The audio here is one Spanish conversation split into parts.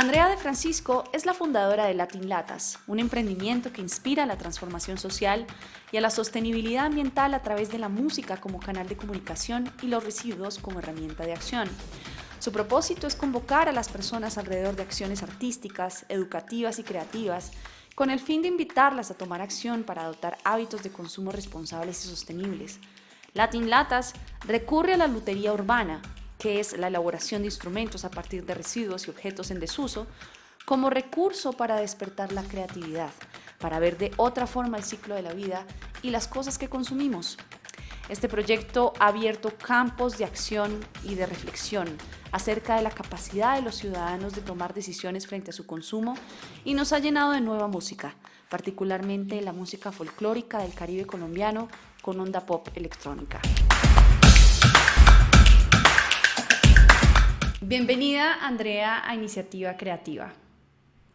Andrea de Francisco es la fundadora de Latin Latas, un emprendimiento que inspira a la transformación social y a la sostenibilidad ambiental a través de la música como canal de comunicación y los residuos como herramienta de acción. Su propósito es convocar a las personas alrededor de acciones artísticas, educativas y creativas, con el fin de invitarlas a tomar acción para adoptar hábitos de consumo responsables y sostenibles. Latin Latas recurre a la lutería urbana, que es la elaboración de instrumentos a partir de residuos y objetos en desuso, como recurso para despertar la creatividad, para ver de otra forma el ciclo de la vida y las cosas que consumimos. Este proyecto ha abierto campos de acción y de reflexión acerca de la capacidad de los ciudadanos de tomar decisiones frente a su consumo y nos ha llenado de nueva música, particularmente la música folclórica del Caribe colombiano con onda pop electrónica. Bienvenida, Andrea, a Iniciativa Creativa.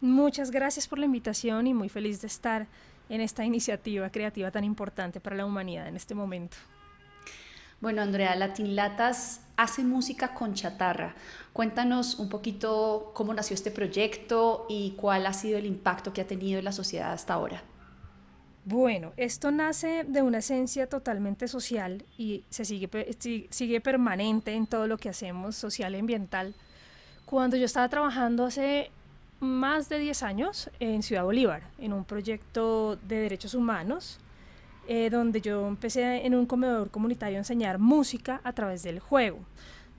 Muchas gracias por la invitación y muy feliz de estar en esta iniciativa creativa tan importante para la humanidad en este momento. Bueno, Andrea, Latin Latas hace música con chatarra. Cuéntanos un poquito cómo nació este proyecto y cuál ha sido el impacto que ha tenido en la sociedad hasta ahora. Bueno, esto nace de una esencia totalmente social y sigue permanente en todo lo que hacemos, social y ambiental. Cuando yo estaba trabajando hace más de 10 años en Ciudad Bolívar, en un proyecto de derechos humanos, donde yo empecé en un comedor comunitario a enseñar música a través del juego.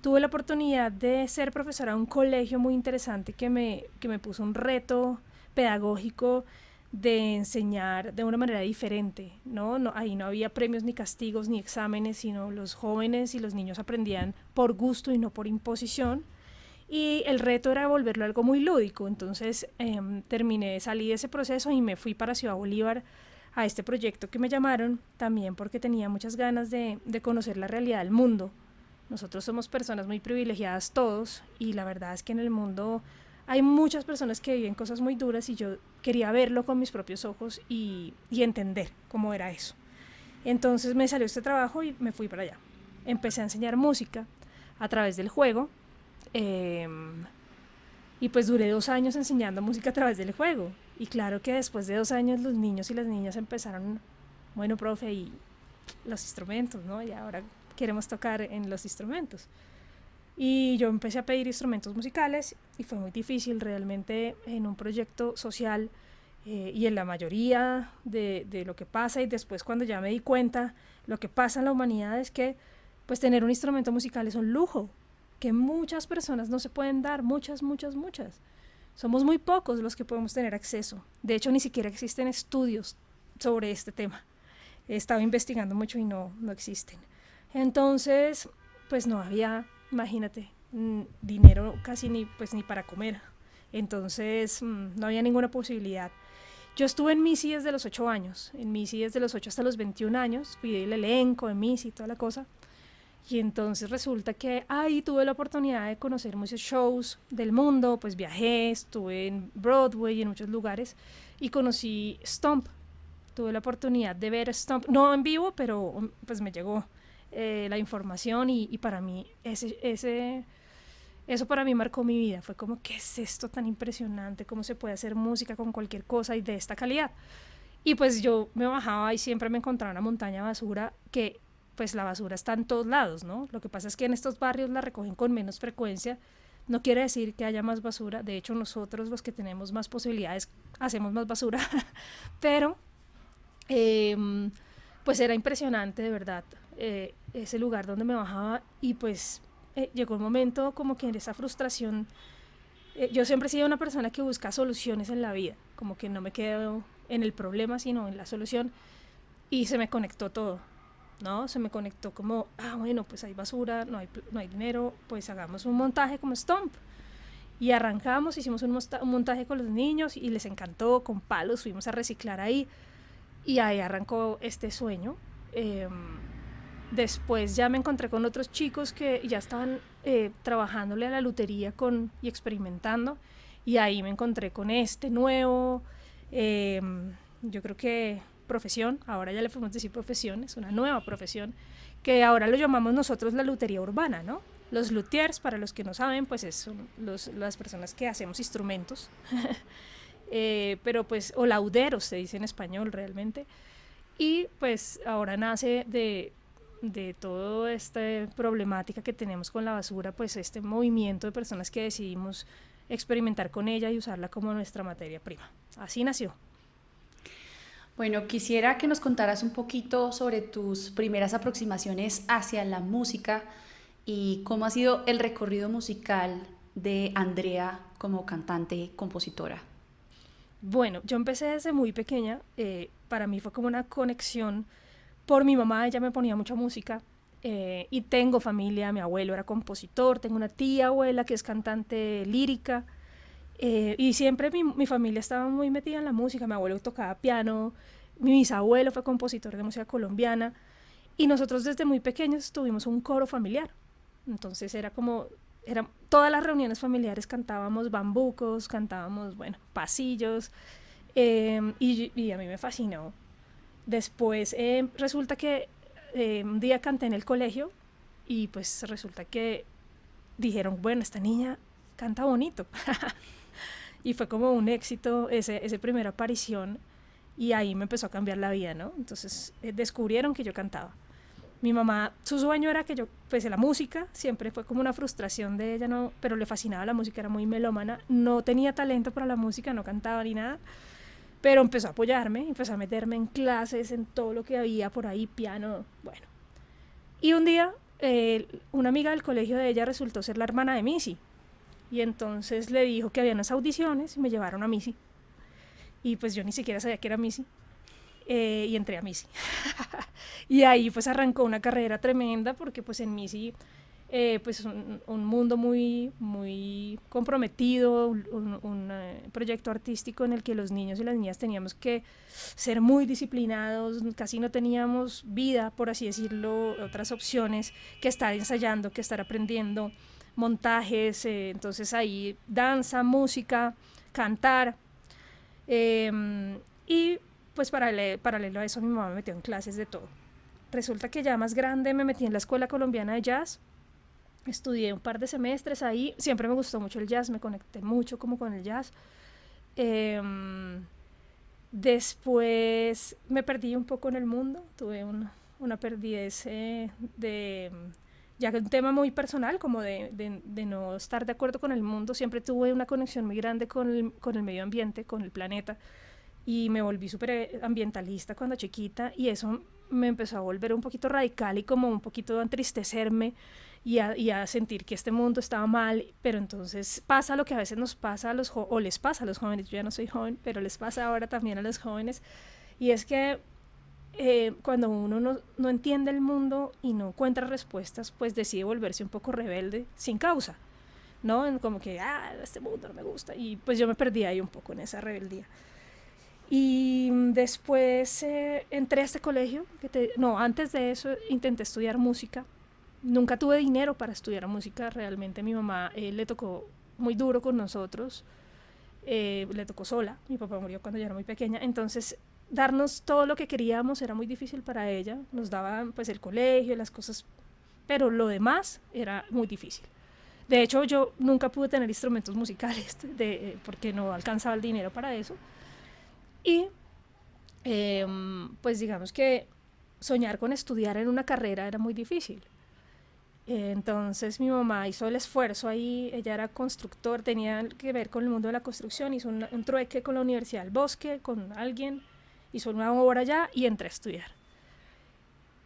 Tuve la oportunidad de ser profesora de un colegio muy interesante que me puso un reto pedagógico de enseñar de una manera diferente, ¿no? Ahí no había premios ni castigos ni exámenes, sino los jóvenes y los niños aprendían por gusto y no por imposición. Y el reto era volverlo algo muy lúdico. Entonces salí de ese proceso y me fui para Ciudad Bolívar a este proyecto que me llamaron, también porque tenía muchas ganas de conocer la realidad del mundo. Nosotros somos personas muy privilegiadas todos, y la verdad es que en el mundo hay muchas personas que viven cosas muy duras, y yo quería verlo con mis propios ojos y entender cómo era eso. Entonces me salió este trabajo y me fui para allá. Empecé a enseñar música a través del juego, y pues duré 2 años enseñando música a través del juego. Y claro que después de 2 años los niños y las niñas empezaron, bueno, profe, y los instrumentos, ¿no? Y ahora queremos tocar en los instrumentos. Y yo empecé a pedir instrumentos musicales y fue muy difícil realmente en un proyecto social, y en la mayoría de lo que pasa, y después cuando ya me di cuenta lo que pasa en la humanidad es que pues tener un instrumento musical es un lujo que muchas personas no se pueden dar, muchas. Somos muy pocos los que podemos tener acceso. De hecho, ni siquiera existen estudios sobre este tema. He estado investigando mucho y no existen. Entonces, pues no había, imagínate, dinero casi ni para comer. Entonces, no había ninguna posibilidad. Yo estuve en MISI desde los 8 años. En MISI desde los 8 hasta los 21 años. Fui del elenco de MISI y toda la cosa. Y entonces resulta que ahí tuve la oportunidad de conocer muchos shows del mundo, pues viajé, estuve en Broadway y en muchos lugares y conocí Stomp. Tuve la oportunidad de ver Stomp, no en vivo, pero pues me llegó la información, y para mí eso para mí marcó mi vida. Fue como, ¿qué es esto tan impresionante? ¿Cómo se puede hacer música con cualquier cosa y de esta calidad? Y pues yo me bajaba y siempre me encontraba una montaña de basura, que pues la basura está en todos lados, ¿no? Lo que pasa es que en estos barrios la recogen con menos frecuencia. No quiere decir que haya más basura. De hecho, nosotros, los que tenemos más posibilidades, hacemos más basura. Pero pues era impresionante, de verdad, ese lugar donde me bajaba. Y pues llegó un momento como que en esa frustración, yo siempre he sido una persona que busca soluciones en la vida, como que no me quedo en el problema, sino en la solución. Y se me conectó todo, ¿no? Se me conectó como, bueno, pues hay basura, no hay dinero, pues hagamos un montaje como Stomp. Y arrancamos, hicimos un montaje con los niños y les encantó, con palos, fuimos a reciclar ahí. Y ahí arrancó este sueño. Después ya me encontré con otros chicos que ya estaban trabajándole a la lutería y experimentando. Y ahí me encontré con este nuevo, yo creo que profesión, ahora ya le podemos decir profesión, es una nueva profesión, que ahora lo llamamos nosotros la lutería urbana, ¿no? Los luthiers, para los que no saben, pues son las personas que hacemos instrumentos, pero pues, o lauderos se dice en español realmente, y pues ahora nace de toda esta problemática que tenemos con la basura, pues este movimiento de personas que decidimos experimentar con ella y usarla como nuestra materia prima. Así nació. Bueno, quisiera que nos contaras un poquito sobre tus primeras aproximaciones hacia la música y cómo ha sido el recorrido musical de Andrea como cantante, compositora. Bueno, yo empecé desde muy pequeña, para mí fue como una conexión por mi mamá, ella me ponía mucha música, y tengo familia, mi abuelo era compositor, tengo una tía abuela que es cantante lírica, y siempre mi familia estaba muy metida en la música, mi abuelo tocaba piano, mi bisabuelo fue compositor de música colombiana, y nosotros desde muy pequeños tuvimos un coro familiar. Entonces todas las reuniones familiares cantábamos bambucos, cantábamos, bueno, pasillos, y a mí me fascinó. Después resulta que un día canté en el colegio y pues resulta que dijeron, bueno, esta niña canta bonito. Y fue como un éxito ese primera aparición, y ahí me empezó a cambiar la vida, ¿no? Entonces descubrieron que yo cantaba. Mi mamá, su sueño era que yo, pues la música siempre fue como una frustración de ella, ¿no? Pero le fascinaba la música, era muy melómana, no tenía talento para la música, no cantaba ni nada, pero empezó a apoyarme, empezó a meterme en clases, en todo lo que había por ahí, piano, bueno. Y un día, una amiga del colegio de ella resultó ser la hermana de Missy, y entonces le dijo que había unas audiciones y me llevaron a Missy, y pues yo ni siquiera sabía que era Missy. Y entré a Missy. Y ahí pues arrancó una carrera tremenda, porque pues en Missy pues un mundo muy, muy comprometido, un proyecto artístico en el que los niños y las niñas teníamos que ser muy disciplinados, casi no teníamos vida, por así decirlo, otras opciones que estar ensayando, que estar aprendiendo montajes, entonces ahí danza, música, cantar, y pues paralelo a eso mi mamá me metió en clases de todo. Resulta que ya más grande me metí en la Escuela Colombiana de Jazz, estudié un par de semestres ahí, siempre me gustó mucho el jazz, me conecté mucho como con el jazz. Después me perdí un poco en el mundo, tuve una perdidez ya que un tema muy personal, como de no estar de acuerdo con el mundo. Siempre tuve una conexión muy grande con el medio ambiente, con el planeta, y me volví súper ambientalista cuando chiquita, y eso me empezó a volver un poquito radical y como un poquito a entristecerme y a sentir que este mundo estaba mal. Pero entonces pasa lo que a veces nos pasa a o les pasa a los jóvenes, yo ya no soy joven, pero les pasa ahora también a los jóvenes, y es que cuando uno no entiende el mundo y no encuentra respuestas, pues decide volverse un poco rebelde sin causa, ¿no? Como que, este mundo no me gusta, y pues yo me perdí ahí un poco en esa rebeldía. Y después entré a este colegio, antes de eso intenté estudiar música. Nunca tuve dinero para estudiar música, realmente mi mamá le tocó muy duro con nosotros, le tocó sola, mi papá murió cuando yo era muy pequeña, entonces darnos todo lo que queríamos era muy difícil para ella, nos daban pues el colegio, las cosas, pero lo demás era muy difícil. De hecho yo nunca pude tener instrumentos musicales porque no alcanzaba el dinero para eso. Y pues digamos que soñar con estudiar en una carrera era muy difícil. Entonces mi mamá hizo el esfuerzo ahí, ella era constructor, tenía que ver con el mundo de la construcción, hizo un trueque con la Universidad del Bosque, con alguien, hizo una obra allá y entré a estudiar.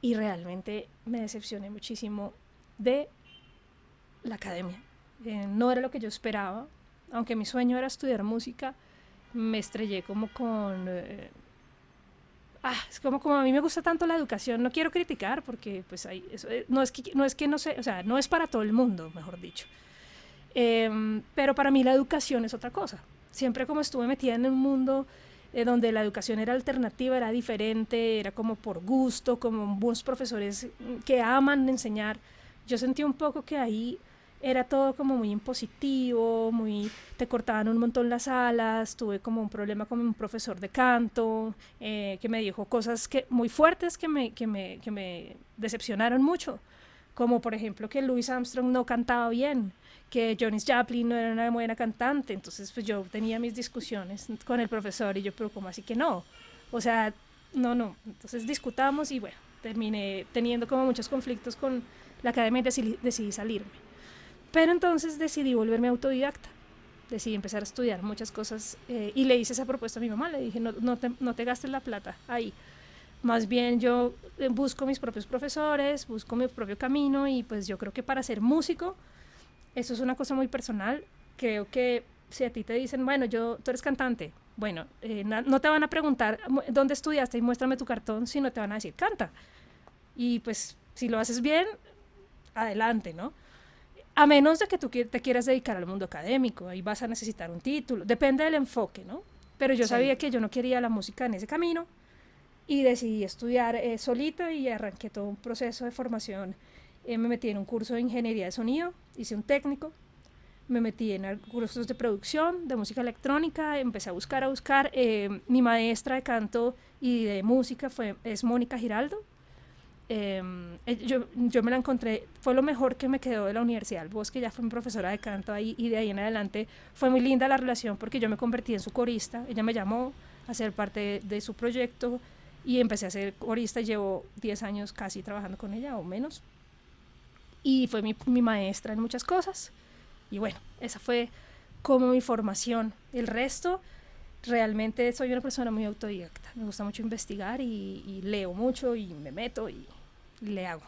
Y realmente me decepcioné muchísimo de la academia. No era lo que yo esperaba, aunque mi sueño era estudiar música, me estrellé como con... es como a mí me gusta tanto la educación, no quiero criticar porque pues no es que no sé, o sea, no es para todo el mundo, mejor dicho. Pero para mí la educación es otra cosa. Siempre como estuve metida en un mundo donde la educación era alternativa, era diferente, era como por gusto, como buenos profesores que aman enseñar, yo sentí un poco que ahí era todo como muy impositivo, te cortaban un montón las alas. Tuve como un problema con un profesor de canto que me dijo cosas muy fuertes que me decepcionaron mucho, como por ejemplo que Louis Armstrong no cantaba bien, que Janis Joplin no era una buena cantante. Entonces pues yo tenía mis discusiones con el profesor y yo, pero ¿cómo así que no? O sea, no. Entonces discutamos y bueno, terminé teniendo como muchos conflictos con la academia y decidí salirme. Pero entonces decidí volverme autodidacta. Decidí empezar a estudiar muchas cosas y le hice esa propuesta a mi mamá. Le dije, no te gastes la plata ahí. Más bien yo busco mis propios profesores, busco mi propio camino y pues yo creo que para ser músico, eso es una cosa muy personal. Creo que si a ti te dicen, bueno, tú eres cantante, bueno, no te van a preguntar dónde estudiaste y muéstrame tu cartón, sino te van a decir, canta. Y pues si lo haces bien, adelante, ¿no? A menos de que tú te quieras dedicar al mundo académico, ahí vas a necesitar un título, depende del enfoque, ¿no? Pero yo sabía que yo no quería la música en ese camino y decidí estudiar solita y arranqué todo un proceso de formación. Me metí en un curso de ingeniería de sonido, hice un técnico, me metí en cursos de producción, de música electrónica, empecé a buscar. Mi maestra de canto y de música es Mónica Giraldo. Yo me la encontré, fue lo mejor que me quedó de la Universidad del Bosque. Ya fue mi profesora de canto ahí y de ahí en adelante fue muy linda la relación porque yo me convertí en su corista. Ella me llamó a ser parte de su proyecto y empecé a ser corista. Llevo 10 años casi trabajando con ella o menos y fue mi maestra en muchas cosas y bueno, esa fue como mi formación. El resto, realmente soy una persona muy autodidacta, me gusta mucho investigar y leo mucho y me meto y le hago.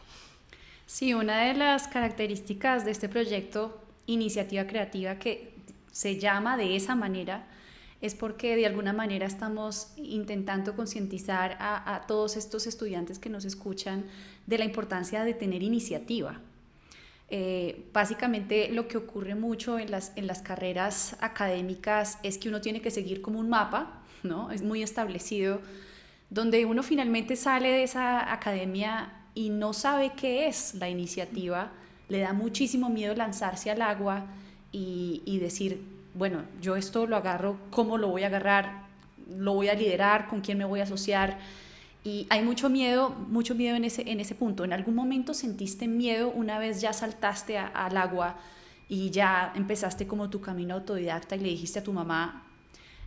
Sí, una de las características de este proyecto Iniciativa Creativa, que se llama de esa manera, es porque de alguna manera estamos intentando concientizar a todos estos estudiantes que nos escuchan de la importancia de tener iniciativa. Básicamente lo que ocurre mucho en las carreras académicas es que uno tiene que seguir como un mapa, ¿no? Es muy establecido, donde uno finalmente sale de esa academia y no sabe qué es la iniciativa, le da muchísimo miedo lanzarse al agua y decir, bueno, yo esto lo agarro, ¿cómo lo voy a agarrar? ¿Lo voy a liderar? ¿Con quién me voy a asociar? Y hay mucho miedo en ese punto. ¿En algún momento sentiste miedo una vez ya saltaste al agua y ya empezaste como tu camino autodidacta y le dijiste a tu mamá,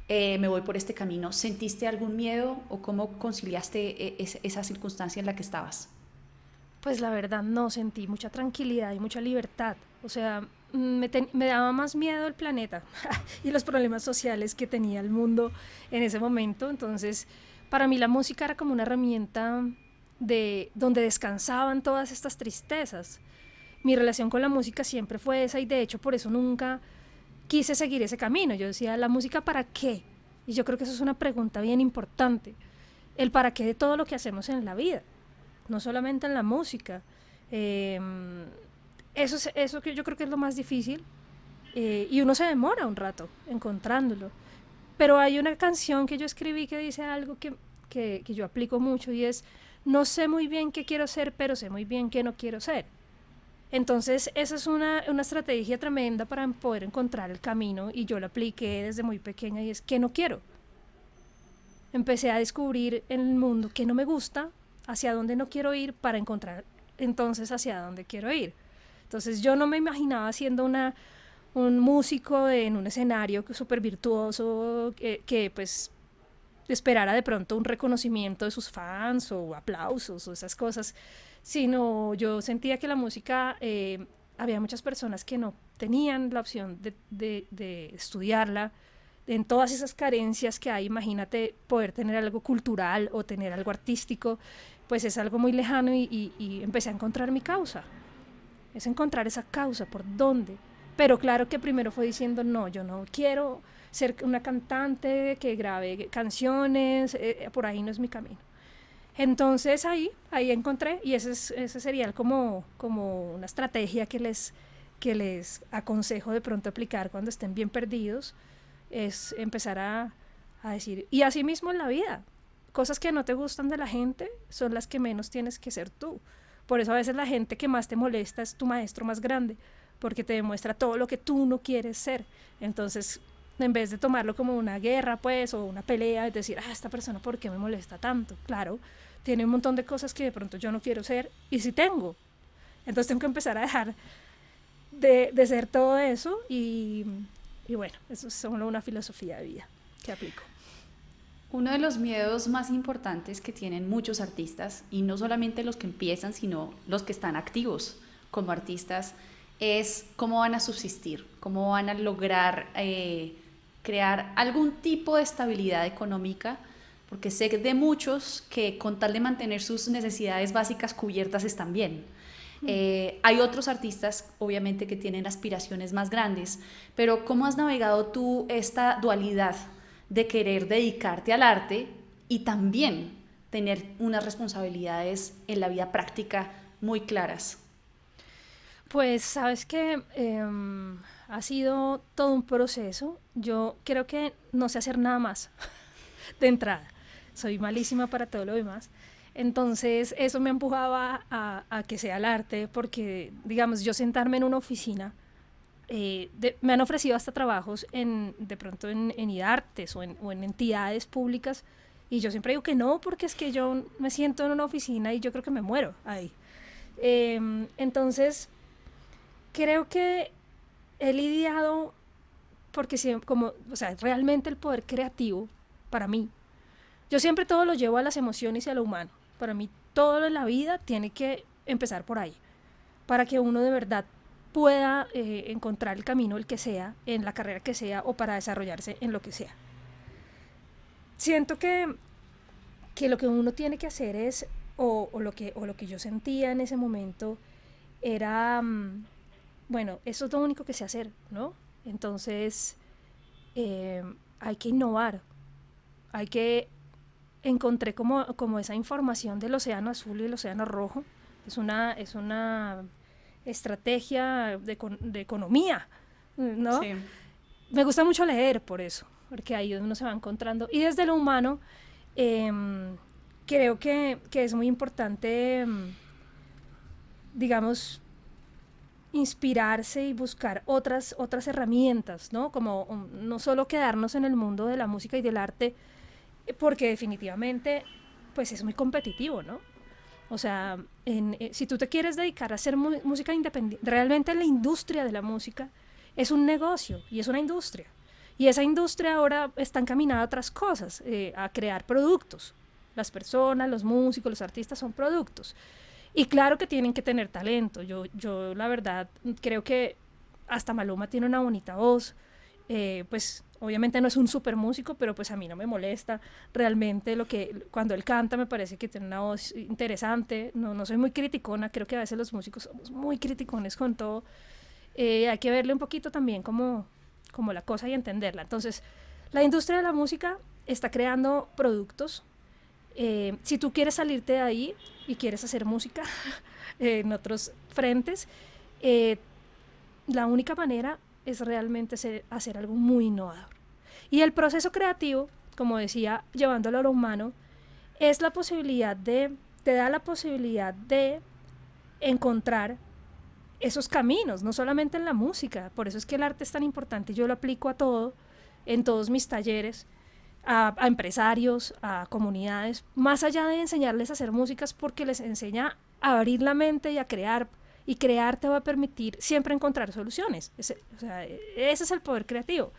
me voy por este camino? ¿Sentiste algún miedo o cómo conciliaste esa circunstancia en la que estabas? Pues la verdad no, sentí mucha tranquilidad y mucha libertad. O sea, me daba más miedo el planeta y los problemas sociales que tenía el mundo en ese momento. Entonces, para mí la música era como una herramienta donde descansaban todas estas tristezas. Mi relación con la música siempre fue esa y de hecho por eso nunca quise seguir ese camino. Yo decía, ¿la música para qué? Y yo creo que eso es una pregunta bien importante. El para qué de todo lo que hacemos en la vida, no solamente en la música. Eso que yo creo que es lo más difícil y uno se demora un rato encontrándolo. Pero hay una canción que yo escribí que dice algo que yo aplico mucho y es, no sé muy bien qué quiero ser, pero sé muy bien qué no quiero ser. Entonces esa es una estrategia tremenda para poder encontrar el camino y yo la apliqué desde muy pequeña y es, ¿qué no quiero? Empecé a descubrir en el mundo qué no me gusta, hacia dónde no quiero ir para encontrar entonces hacia dónde quiero ir. Entonces yo no me imaginaba siendo un músico en un escenario súper virtuoso que pues esperara de pronto un reconocimiento de sus fans o aplausos o esas cosas, sino yo sentía que la música, había muchas personas que no tenían la opción de estudiarla, en todas esas carencias que hay. Imagínate poder tener algo cultural o tener algo artístico, pues es algo muy lejano y empecé a encontrar mi causa, es encontrar esa causa, por dónde. Pero claro que primero fue diciendo, no, yo no quiero ser una cantante que grabe canciones, por ahí no es mi camino. Entonces ahí encontré, y ese sería como una estrategia que les aconsejo de pronto aplicar cuando estén bien perdidos, es empezar a decir, y así mismo en la vida, cosas que no te gustan de la gente son las que menos tienes que ser tú. Por eso a veces la gente que más te molesta es tu maestro más grande, porque te demuestra todo lo que tú no quieres ser. Entonces, en vez de tomarlo como una guerra, pues, o una pelea, es decir, esta persona, ¿por qué me molesta tanto? Claro, tiene un montón de cosas que de pronto yo no quiero ser, y sí tengo. Entonces tengo que empezar a dejar de ser todo eso y bueno, eso es solo una filosofía de vida que aplico. Uno de los miedos más importantes que tienen muchos artistas, y no solamente los que empiezan, sino los que están activos como artistas, es cómo van a subsistir, cómo van a lograr crear algún tipo de estabilidad económica, porque sé de muchos que con tal de mantener sus necesidades básicas cubiertas están bien. Hay otros artistas, obviamente, que tienen aspiraciones más grandes, pero ¿cómo has navegado tú esta dualidad de querer dedicarte al arte y también tener unas responsabilidades en la vida práctica muy claras? Pues sabes que ha sido todo un proceso. Yo creo que no sé hacer nada más de entrada. Soy malísima para todo lo demás. Entonces eso me empujaba a que sea el arte, porque digamos, yo sentarme en una oficina, me han ofrecido hasta trabajos de pronto en IDARTES o en entidades públicas, y yo siempre digo que no, porque es que yo me siento en una oficina y yo creo que me muero ahí. Entonces creo que he lidiado, porque o sea, realmente el poder creativo, para mí, yo siempre todo lo llevo a las emociones y a lo humano. Para mí todo en la vida tiene que empezar por ahí, para que uno de verdad pueda encontrar el camino, el que sea, en la carrera que sea, o para desarrollarse en lo que sea. Siento que lo que uno tiene que hacer es, o lo que yo sentía en ese momento, era, bueno, eso es lo único que sé hacer, ¿no? Entonces, hay que innovar, encontré como esa información del océano azul y el océano rojo. Es una estrategia de economía, ¿no? Sí. Me gusta mucho leer por eso, porque ahí uno se va encontrando. Y desde lo humano, creo que es muy importante, digamos, inspirarse y buscar otras herramientas, ¿no? Como no solo quedarnos en el mundo de la música y del arte, porque definitivamente pues es muy competitivo, ¿no? O sea, si tú te quieres dedicar a hacer música independiente, realmente la industria de la música es un negocio y es una industria. Y esa industria ahora está encaminada a otras cosas, a crear productos. Las personas, los músicos, los artistas son productos. Y claro que tienen que tener talento. Yo la verdad creo que hasta Maluma tiene una bonita voz. Pues obviamente no es un super músico, pero pues a mí no me molesta realmente cuando él canta. Me parece que tiene una voz interesante. No soy muy criticona, creo que a veces los músicos somos muy criticones con todo. Hay que verle un poquito también como la cosa y entenderla. Entonces la industria de la música está creando productos. Si tú quieres salirte de ahí y quieres hacer música en otros frentes, la única manera es realmente hacer algo muy innovador. Y el proceso creativo, como decía, llevándolo a lo humano, es la posibilidad te da la posibilidad de encontrar esos caminos, no solamente en la música. Por eso es que el arte es tan importante. Yo lo aplico a todo, en todos mis talleres, a empresarios, a comunidades, más allá de enseñarles a hacer músicas, porque les enseña a abrir la mente y a crear. Y crear te va a permitir siempre encontrar soluciones. Ese es el poder creativo.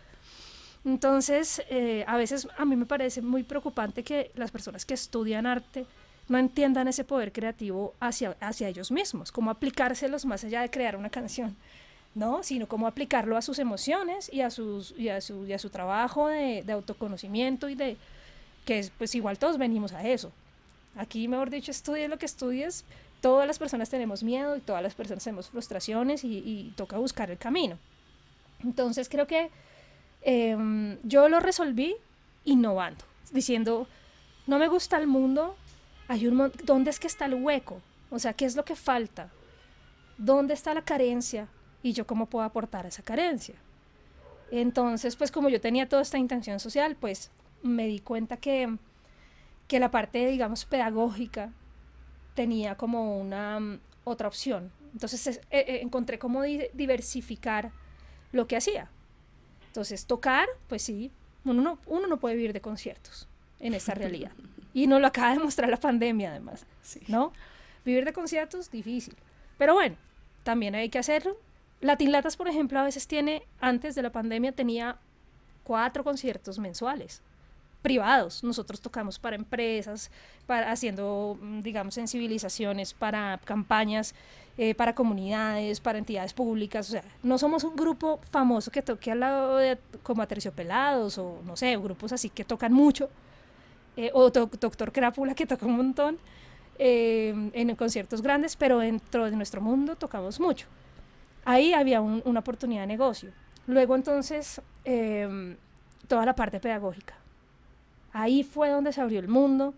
Entonces, a veces a mí me parece muy preocupante que las personas que estudian arte no entiendan ese poder creativo hacia ellos mismos, cómo aplicárselos más allá de crear una canción, ¿no? Sino cómo aplicarlo a sus emociones y a su trabajo de autoconocimiento que pues igual todos venimos a eso. Aquí, mejor dicho, estudies lo que estudies. Todas las personas tenemos miedo y todas las personas tenemos frustraciones y toca buscar el camino. Entonces creo que yo lo resolví innovando, diciendo, no me gusta el mundo, ¿dónde es que está el hueco? O sea, ¿qué es lo que falta? ¿Dónde está la carencia? Y yo cómo puedo aportar a esa carencia. Entonces, pues como yo tenía toda esta intención social, pues me di cuenta que la parte, digamos, pedagógica tenía como una otra opción. Entonces encontré cómo diversificar lo que hacía. Entonces tocar, pues sí, uno no puede vivir de conciertos en esta realidad. Y nos lo acaba de mostrar la pandemia además, sí. ¿No? Vivir de conciertos, difícil. Pero bueno, también hay que hacerlo. Latin Latas, por ejemplo, a veces antes de la pandemia tenía 4 conciertos mensuales privados. Nosotros tocamos para empresas, haciendo, digamos, sensibilizaciones para campañas, para comunidades, para entidades públicas. O sea, no somos un grupo famoso que toque al lado de como Aterciopelados o, no sé, grupos así que tocan mucho, o Doctor Crápula, que toca un montón en conciertos grandes, pero dentro de nuestro mundo tocamos mucho. Ahí había una oportunidad de negocio. Luego entonces, toda la parte pedagógica. Ahí fue donde se abrió el mundo.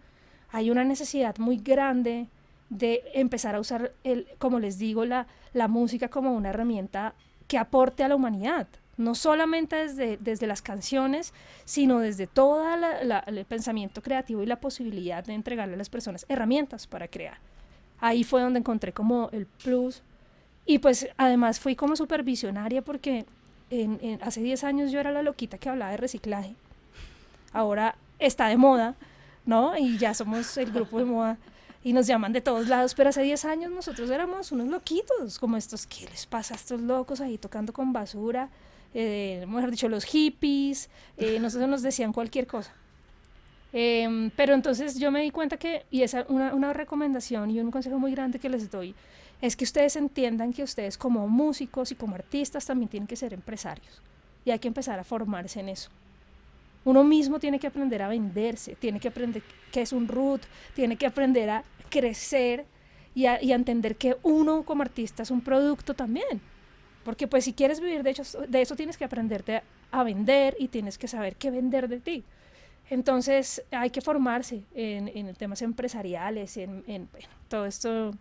Hay una necesidad muy grande de empezar a usar, como les digo, la música como una herramienta que aporte a la humanidad. No solamente desde las canciones, sino desde todo el pensamiento creativo y la posibilidad de entregarle a las personas herramientas para crear. Ahí fue donde encontré como el plus. Y pues además fui como supervisionaria porque hace 10 años yo era la loquita que hablaba de reciclaje. Ahora está de moda, ¿no? Y ya somos el grupo de moda y nos llaman de todos lados, pero hace 10 años nosotros éramos unos loquitos, como estos, ¿qué les pasa a estos locos ahí tocando con basura? Mejor dicho, los hippies, nosotros nos decían cualquier cosa. Pero entonces yo me di cuenta que, y esa una recomendación y un consejo muy grande que les doy, es que ustedes entiendan que ustedes como músicos y como artistas también tienen que ser empresarios, y hay que empezar a formarse en eso. Uno mismo tiene que aprender a venderse, tiene que aprender qué es un root, tiene que aprender a crecer y a entender que uno como artista es un producto también. Porque pues si quieres vivir de eso tienes que aprenderte a vender y tienes que saber qué vender de ti. Entonces hay que formarse en temas empresariales, en todo esto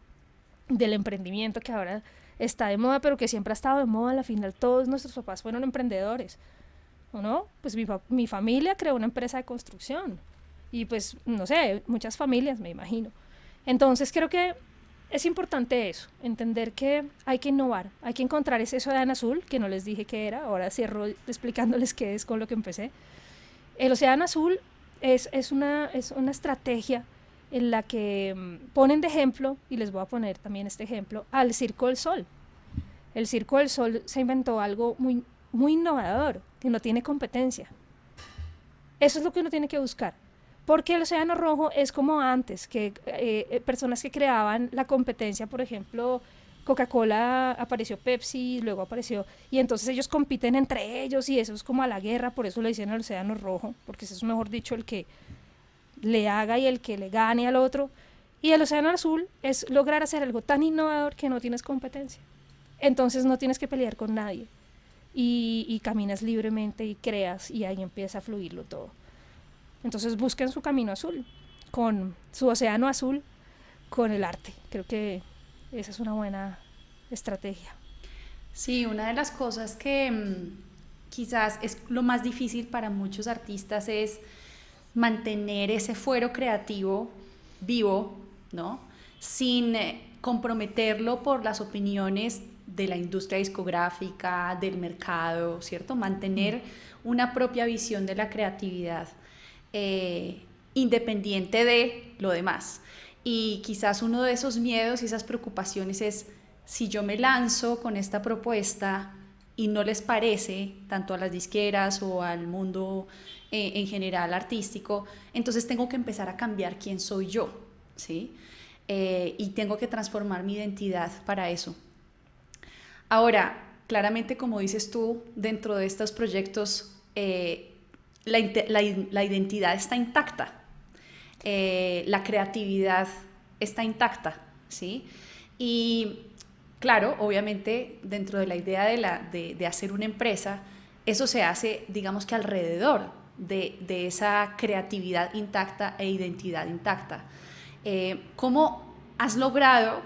del emprendimiento que ahora está de moda, pero que siempre ha estado de moda. Al final todos nuestros papás fueron emprendedores, ¿no? Pues mi familia creó una empresa de construcción y pues, no sé, muchas familias, me imagino. Entonces creo que es importante eso, entender que hay que innovar, hay que encontrar ese océano azul, que no les dije qué era, ahora cierro explicándoles qué es con lo que empecé. El océano azul es una estrategia en la que ponen de ejemplo, y les voy a poner también este ejemplo, al Circo del Sol. El Circo del Sol se inventó algo muy, muy innovador, que no tiene competencia. Eso es lo que uno tiene que buscar. Porque el océano rojo es como antes, que personas que creaban la competencia, por ejemplo, Coca-Cola, apareció Pepsi, luego apareció, y entonces ellos compiten entre ellos y eso es como a la guerra, por eso le dicen el océano rojo, porque ese es mejor dicho el que le haga y el que le gane al otro. Y el océano azul es lograr hacer algo tan innovador que no tienes competencia. Entonces no tienes que pelear con nadie y caminas libremente y creas y ahí empieza a fluirlo todo. Entonces busquen su camino azul, con su océano azul, con el arte. Creo que esa es una buena estrategia. Sí, una de las cosas que quizás es lo más difícil para muchos artistas es mantener ese fuero creativo vivo, ¿no? Sin comprometerlo por las opiniones de la industria discográfica, del mercado, ¿cierto? Mantener una propia visión de la creatividad. Independiente de lo demás. Y quizás uno de esos miedos y esas preocupaciones es, si yo me lanzo con esta propuesta y no les parece, tanto a las disqueras o al mundo en general artístico, entonces tengo que empezar a cambiar quién soy yo, ¿sí? Y tengo que transformar mi identidad para eso. Ahora, claramente, como dices tú, dentro de estos proyectos, la identidad está intacta, la creatividad está intacta, ¿sí? Y claro, obviamente, dentro de la idea de hacer una empresa, eso se hace, digamos que alrededor de esa creatividad intacta e identidad intacta. ¿Cómo has logrado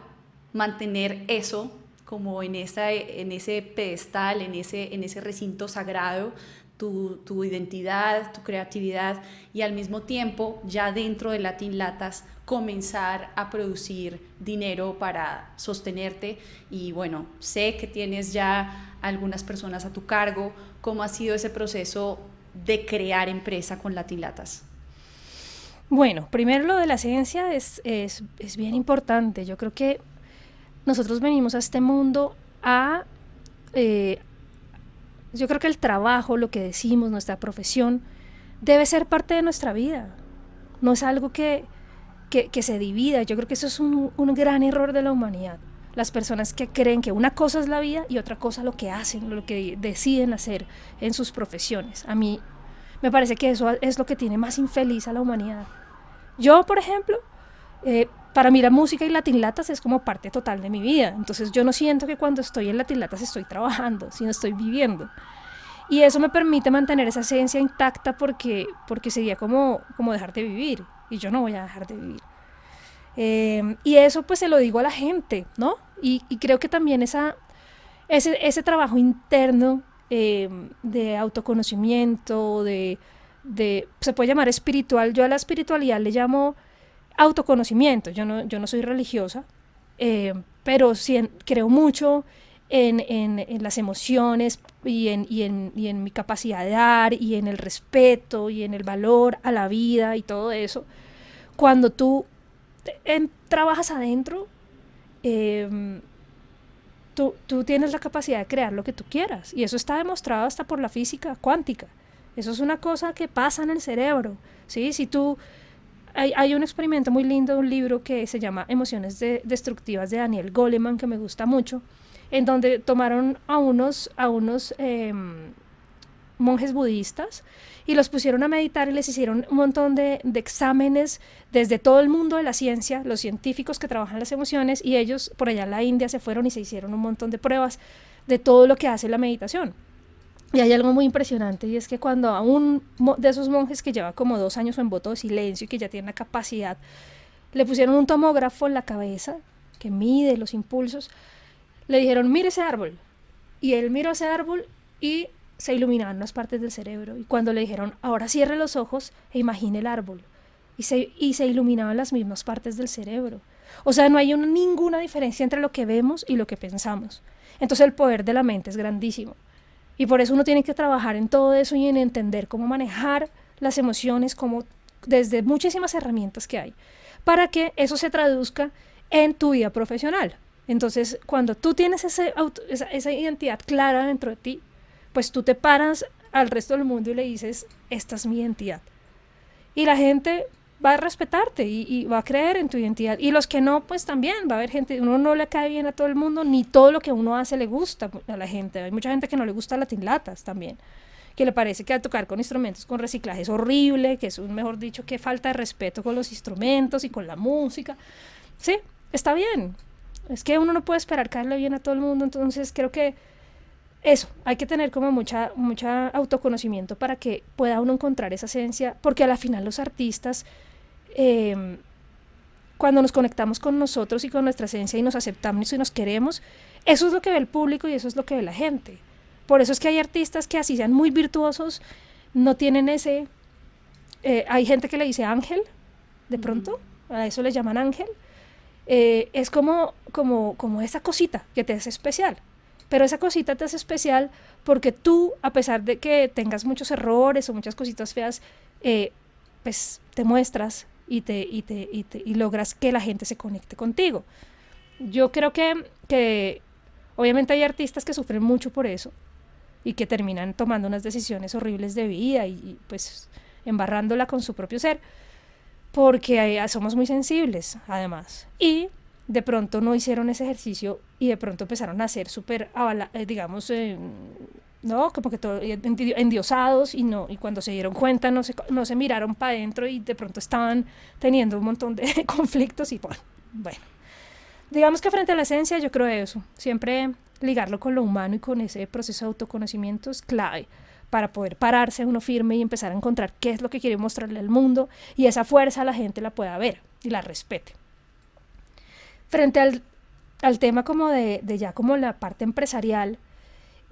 mantener eso como en ese pedestal, en ese recinto sagrado, tu identidad, tu creatividad, y al mismo tiempo ya dentro de Latin Latas comenzar a producir dinero para sostenerte? Y bueno, sé que tienes ya algunas personas a tu cargo. ¿Cómo ha sido ese proceso de crear empresa con Latin Latas? Bueno, primero lo de la ciencia es bien importante. Yo creo que nosotros venimos a este mundo a... yo creo que el trabajo, lo que decimos, nuestra profesión, debe ser parte de nuestra vida. No es algo que se divida. Yo creo que eso es un gran error de la humanidad. Las personas que creen que una cosa es la vida y otra cosa lo que hacen, lo que deciden hacer en sus profesiones. A mí me parece que eso es lo que tiene más infeliz a la humanidad. Yo, por ejemplo, para mí la música y Latin Latas es como parte total de mi vida. Entonces yo no siento que cuando estoy en Latin Latas estoy trabajando, sino estoy viviendo. Y eso me permite mantener esa esencia intacta porque sería como dejar de vivir. Y yo no voy a dejar de vivir. Y eso pues se lo digo a la gente, ¿no? Y creo que también ese trabajo interno de autoconocimiento, se puede llamar espiritual. Yo a la espiritualidad le llamo autoconocimiento. Yo no soy religiosa, pero sí creo mucho en las emociones y en mi capacidad de dar y en el respeto y en el valor a la vida y todo eso. Cuando tú trabajas adentro, tú tienes la capacidad de crear lo que tú quieras, y eso está demostrado hasta por la física cuántica. Eso es una cosa que pasa en el cerebro, ¿sí? Si tú hay un experimento muy lindo, un libro que se llama Emociones Destructivas de Daniel Goleman, que me gusta mucho, en donde tomaron a unos monjes budistas y los pusieron a meditar y les hicieron un montón de exámenes desde todo el mundo de la ciencia, los científicos que trabajan las emociones, y ellos por allá en la India se fueron y se hicieron un montón de pruebas de todo lo que hace la meditación. Y hay algo muy impresionante, y es que cuando a un de esos monjes que lleva como 2 años en voto de silencio y que ya tiene la capacidad, le pusieron un tomógrafo en la cabeza que mide los impulsos, le dijeron, mire ese árbol. Y él miró ese árbol y se iluminaban las partes del cerebro. Y cuando le dijeron, ahora cierre los ojos e imagine el árbol, y se iluminaban las mismas partes del cerebro. O sea, no hay ninguna diferencia entre lo que vemos y lo que pensamos. Entonces el poder de la mente es grandísimo. Y por eso uno tiene que trabajar en todo eso y en entender cómo manejar las emociones, desde muchísimas herramientas que hay, para que eso se traduzca en tu vida profesional. Entonces, cuando tú tienes esa identidad clara dentro de ti, pues tú te paras al resto del mundo y le dices, esta es mi identidad. Y la gente va a respetarte y va a creer en tu identidad. Y los que no, pues también va a haber gente, uno no le cae bien a todo el mundo, ni todo lo que uno hace le gusta a la gente. Hay mucha gente que no le gusta Latin Latas también, que le parece que tocar con instrumentos con reciclaje es horrible, que es mejor dicho, que falta de respeto con los instrumentos y con la música. Sí, está bien. Es que uno no puede esperar caerle bien a todo el mundo, entonces creo que eso, hay que tener como mucha autoconocimiento para que pueda uno encontrar esa esencia, porque a la final los artistas, cuando nos conectamos con nosotros y con nuestra esencia y nos aceptamos y nos queremos, eso es lo que ve el público y eso es lo que ve la gente. Por eso es que hay artistas que así sean muy virtuosos, no tienen hay gente que le dice ángel, de pronto, a eso le llaman ángel. Es como esa cosita que te hace especial. Pero esa cosita te hace especial porque tú, a pesar de que tengas muchos errores o muchas cositas feas, pues te muestras y logras que la gente se conecte contigo. Yo creo que obviamente hay artistas que sufren mucho por eso y que terminan tomando unas decisiones horribles de vida y pues embarrándola con su propio ser, porque somos muy sensibles además, y de pronto no hicieron ese ejercicio y de pronto empezaron a ser súper, digamos, no, como que todo endiosados, y cuando se dieron cuenta no se miraron para adentro y de pronto estaban teniendo un montón de conflictos. Y bueno, digamos que frente a la esencia yo creo eso, siempre ligarlo con lo humano y con ese proceso de autoconocimiento es clave para poder pararse uno firme y empezar a encontrar qué es lo que quiere mostrarle al mundo, y esa fuerza la gente la pueda ver y la respete. Frente al tema como de ya como la parte empresarial,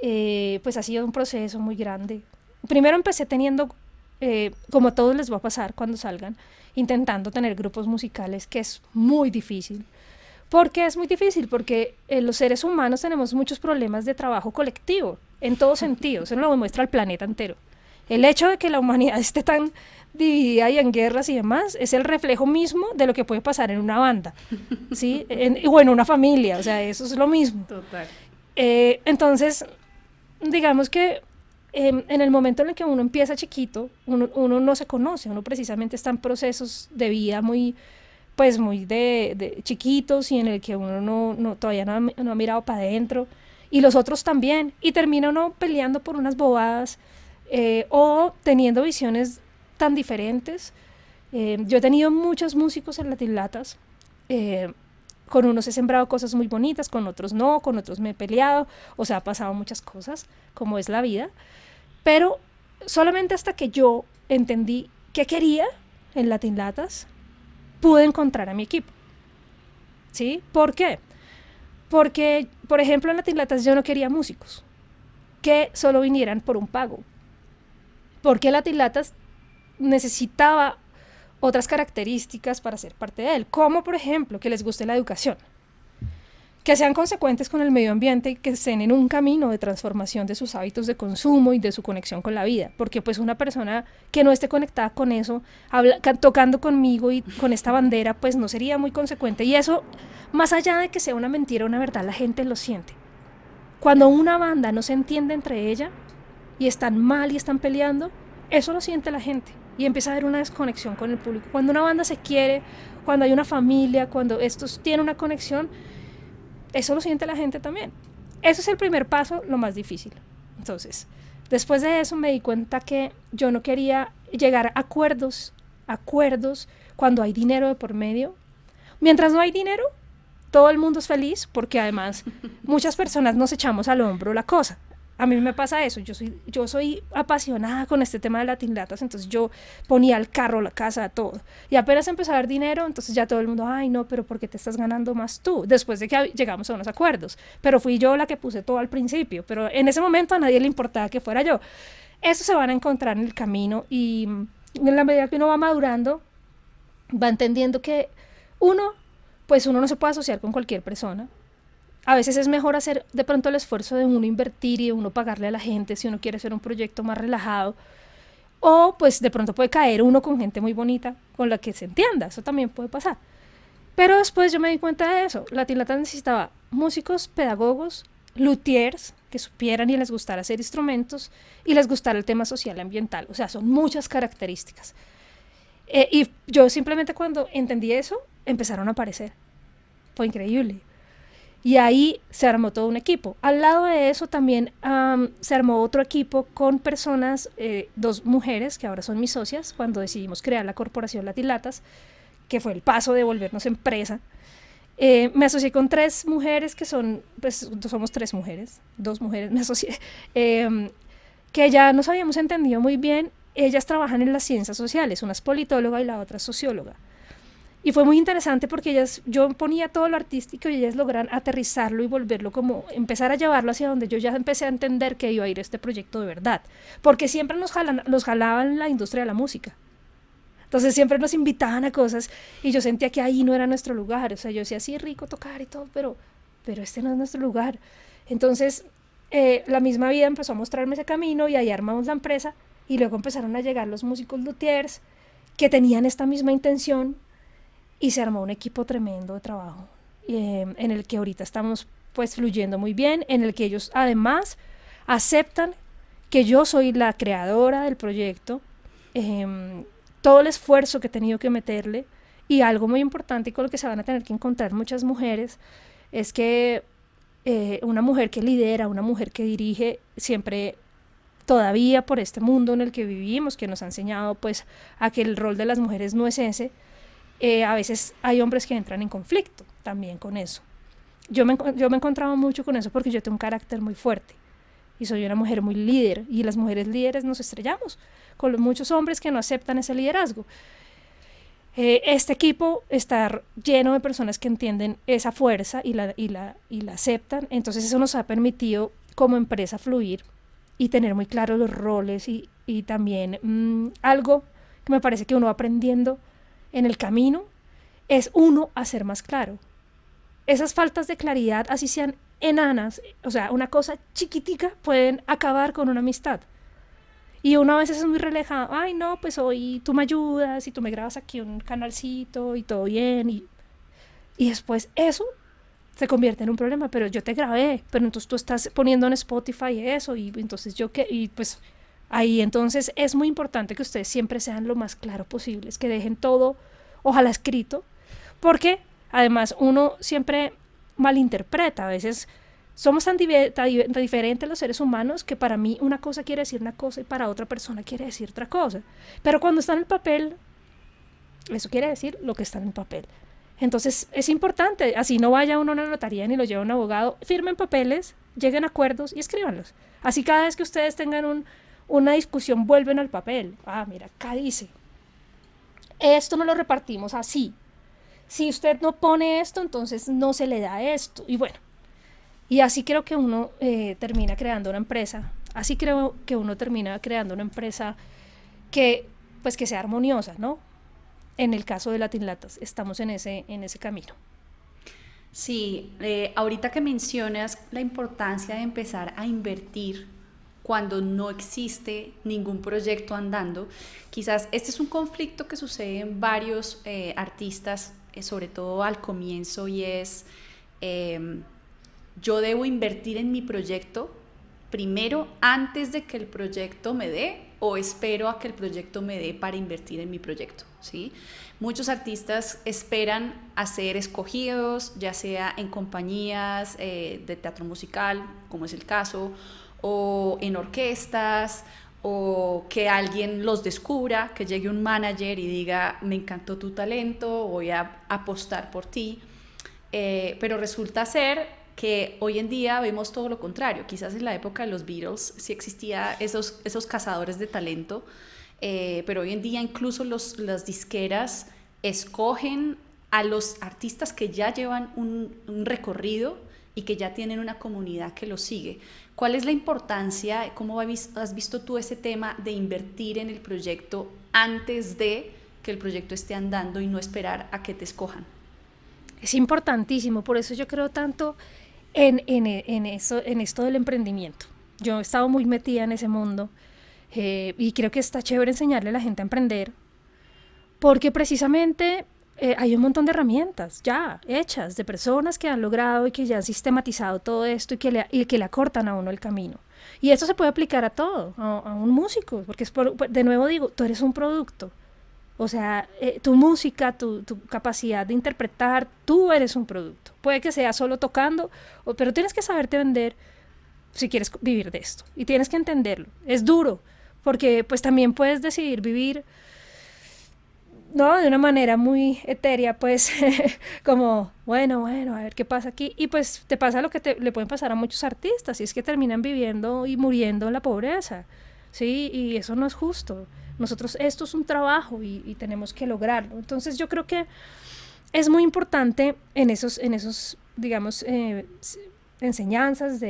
pues ha sido un proceso muy grande. Primero empecé teniendo, como a todos les va a pasar cuando salgan, intentando tener grupos musicales, que es muy difícil. ¿Por qué es muy difícil? Porque los seres humanos tenemos muchos problemas de trabajo colectivo, en todos sentidos. Eso lo demuestra el planeta entero. El hecho de que la humanidad esté tan dividida y en guerras y demás, es el reflejo mismo de lo que puede pasar en una banda, ¿sí? O en una familia, o sea, eso es lo mismo. Total. Entonces, digamos que en el momento en el que uno empieza chiquito, uno no se conoce, uno precisamente está en procesos de vida muy, pues muy de chiquitos y en el que uno todavía no ha mirado para adentro y los otros también, y termina uno peleando por unas bobadas o teniendo visiones tan diferentes. Yo he tenido muchos músicos en Latin Latas, con unos he sembrado cosas muy bonitas, con otros no, con otros me he peleado, o sea, ha pasado muchas cosas, como es la vida, pero solamente hasta que yo entendí qué quería en Latin Latas, pude encontrar a mi equipo, ¿sí? ¿Por qué? Porque, por ejemplo, en Latin Latas yo no quería músicos que solo vinieran por un pago, porque Latin Latas necesitaba otras características para ser parte de él, como por ejemplo que les guste la educación, que sean consecuentes con el medio ambiente y que estén en un camino de transformación de sus hábitos de consumo y de su conexión con la vida, porque pues una persona que no esté conectada con eso, tocando conmigo y con esta bandera, pues no sería muy consecuente, y eso, más allá de que sea una mentira o una verdad, la gente lo siente. Cuando una banda no se entiende entre ella y están mal y están peleando, eso lo siente la gente y empieza a haber una desconexión con el público. Cuando una banda se quiere, cuando hay una familia, cuando estos tienen una conexión, eso lo siente la gente también. Eso es el primer paso, lo más difícil. Entonces, después de eso me di cuenta que yo no quería llegar a acuerdos cuando hay dinero de por medio. Mientras no hay dinero, todo el mundo es feliz, porque además muchas personas nos echamos al hombro la cosa. A mí me pasa eso, yo soy apasionada con este tema de Latin Latas, entonces yo ponía el carro, la casa, todo. Y apenas empezó a haber dinero, entonces ya todo el mundo, ay no, pero ¿por qué te estás ganando más tú? Después de que llegamos a unos acuerdos. Pero fui yo la que puse todo al principio, pero en ese momento a nadie le importaba que fuera yo. Eso se van a encontrar en el camino y en la medida que uno va madurando, va entendiendo que uno no se puede asociar con cualquier persona. A veces es mejor hacer de pronto el esfuerzo de uno invertir y de uno pagarle a la gente si uno quiere hacer un proyecto más relajado. O pues de pronto puede caer uno con gente muy bonita con la que se entienda, eso también puede pasar. Pero después yo me di cuenta de eso. Latin Latas necesitaba músicos, pedagogos, luthiers que supieran y les gustara hacer instrumentos y les gustara el tema social y ambiental. O sea, son muchas características. Y yo simplemente cuando entendí eso, empezaron a aparecer. Fue increíble. Y ahí se armó todo un equipo. Al lado de eso también se armó otro equipo con personas, 2 mujeres que ahora son mis socias, cuando decidimos crear la corporación Latin Latas, que fue el paso de volvernos empresa. Me asocié con 3 mujeres que son, pues somos 3 mujeres, 2 mujeres me asocié, que ya nos habíamos entendido muy bien. Ellas trabajan en las ciencias sociales, una es politóloga y la otra es socióloga. Y fue muy interesante porque yo ponía todo lo artístico y ellas lograron aterrizarlo y volverlo como, empezar a llevarlo hacia donde yo ya empecé a entender que iba a ir este proyecto de verdad. Porque siempre nos jalaban la industria de la música. Entonces siempre nos invitaban a cosas y yo sentía que ahí no era nuestro lugar. O sea, yo decía, sí, rico tocar y todo, pero este no es nuestro lugar. Entonces la misma vida empezó a mostrarme ese camino y ahí armamos la empresa y luego empezaron a llegar los músicos luthiers que tenían esta misma intención. Y se armó un equipo tremendo de trabajo en el que ahorita estamos pues fluyendo muy bien, en el que ellos además aceptan que yo soy la creadora del proyecto, todo el esfuerzo que he tenido que meterle, y algo muy importante y con lo que se van a tener que encontrar muchas mujeres es que una mujer que lidera, una mujer que dirige, siempre todavía por este mundo en el que vivimos, que nos ha enseñado pues a que el rol de las mujeres no es ese. A veces hay hombres que entran en conflicto también con eso. Yo me encontraba mucho con eso porque yo tengo un carácter muy fuerte y soy una mujer muy líder, y las mujeres líderes nos estrellamos con los muchos hombres que no aceptan ese liderazgo. Este equipo está lleno de personas que entienden esa fuerza y la aceptan, entonces eso nos ha permitido como empresa fluir y tener muy claros los roles y también algo que me parece que uno va aprendiendo en el camino es uno a ser más claro. Esas faltas de claridad, así sean enanas, o sea, una cosa chiquitica, pueden acabar con una amistad. Y uno a veces es muy relajado, ay no, pues hoy tú me ayudas y tú me grabas aquí un canalcito y todo bien. Y después eso se convierte en un problema, pero yo te grabé, pero entonces tú estás poniendo en Spotify eso y entonces yo qué, y pues ahí entonces es muy importante que ustedes siempre sean lo más claro posible, que dejen todo, ojalá escrito, porque además uno siempre malinterpreta, a veces somos tan diferentes los seres humanos que para mí una cosa quiere decir una cosa y para otra persona quiere decir otra cosa, pero cuando está en el papel, eso quiere decir lo que está en el papel. Entonces es importante, así no vaya uno a una notaría ni lo lleva un abogado, firmen papeles, lleguen a acuerdos y escríbanlos. Así cada vez que ustedes tengan una discusión vuelven al papel. Ah, mira, acá dice, esto no lo repartimos así. Si usted no pone esto, entonces no se le da esto. Y bueno, y así creo que uno termina creando una empresa. Así creo que uno termina creando una empresa que, pues, que sea armoniosa, ¿no? En el caso de Latin Latas, estamos en ese camino. Sí, ahorita que mencionas la importancia de empezar a invertir cuando no existe ningún proyecto andando, quizás este es un conflicto que sucede en varios artistas, sobre todo al comienzo, y es yo debo invertir en mi proyecto primero antes de que el proyecto me dé, o espero a que el proyecto me dé para invertir en mi proyecto, ¿sí? Muchos artistas esperan a ser escogidos, ya sea en compañías de teatro musical, como es el caso, o en orquestas, o que alguien los descubra, que llegue un manager y diga, me encantó tu talento, voy a apostar por ti, pero resulta ser que hoy en día vemos todo lo contrario. Quizás en la época de los Beatles sí existía esos cazadores de talento, pero hoy en día incluso las disqueras escogen a los artistas que ya llevan un recorrido y que ya tienen una comunidad que los sigue. ¿Cuál es la importancia, cómo has visto tú ese tema de invertir en el proyecto antes de que el proyecto esté andando y no esperar a que te escojan? Es importantísimo, por eso yo creo tanto en esto del emprendimiento. Yo he estado muy metida en ese mundo y creo que está chévere enseñarle a la gente a emprender, porque precisamente hay un montón de herramientas ya hechas de personas que han logrado y que ya han sistematizado todo esto y que le acortan a uno el camino. Y eso se puede aplicar a todo, a un músico, porque de nuevo digo, tú eres un producto. O sea, tu música, tu capacidad de interpretar, tú eres un producto. Puede que sea solo tocando, pero tienes que saberte vender si quieres vivir de esto. Y tienes que entenderlo. Es duro, porque pues también puedes decidir vivir, ¿no?, de una manera muy etérea, pues como, bueno, a ver qué pasa aquí. Y pues te pasa lo que le pueden pasar a muchos artistas, y es que terminan viviendo y muriendo en la pobreza, ¿sí? Y eso no es justo. Nosotros, esto es un trabajo y tenemos que lograrlo. Entonces yo creo que es muy importante en esos digamos, enseñanzas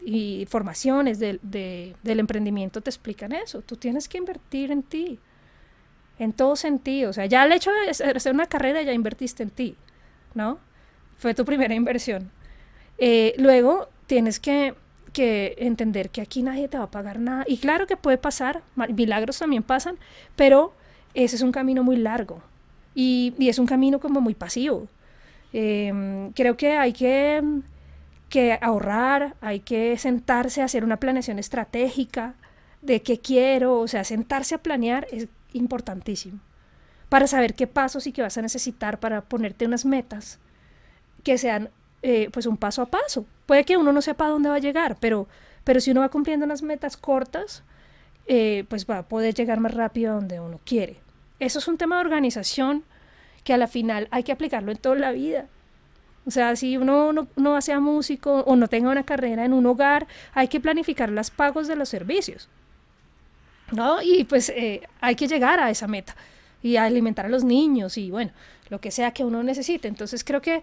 y formaciones del emprendimiento te explican eso. Tú tienes que invertir en ti, en todo sentido. O sea, ya el hecho de hacer una carrera ya invertiste en ti, ¿no? Fue tu primera inversión. Luego tienes que entender que aquí nadie te va a pagar nada. Y claro que puede pasar, milagros también pasan, pero ese es un camino muy largo y es un camino como muy pasivo. Creo que hay que ahorrar, hay que sentarse a hacer una planeación estratégica de qué quiero, o sea, sentarse a planear es importantísimo para saber qué pasos y qué vas a necesitar para ponerte unas metas que sean pues un paso a paso. Puede que uno no sepa a dónde va a llegar, pero si uno va cumpliendo unas metas cortas, pues va a poder llegar más rápido a donde uno quiere. Eso es un tema de organización que a la final hay que aplicarlo en toda la vida. O sea, si uno no sea músico o no tenga una carrera en un hogar, hay que planificar los pagos de los servicios, ¿no? Y pues hay que llegar a esa meta y a alimentar a los niños y bueno, lo que sea que uno necesite. Entonces creo que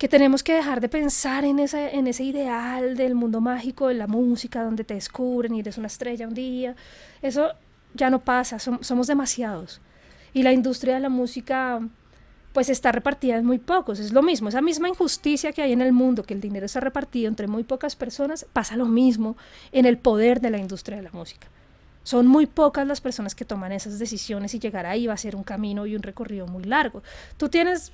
tenemos que dejar de pensar en ese ideal del mundo mágico de la música, donde te descubren y eres una estrella un día. Eso ya no pasa, somos demasiados. Y la industria de la música pues está repartida en muy pocos. Es lo mismo, esa misma injusticia que hay en el mundo, que el dinero está repartido entre muy pocas personas, pasa lo mismo en el poder de la industria de la música. Son muy pocas las personas que toman esas decisiones y llegar ahí va a ser un camino y un recorrido muy largo. Tú tienes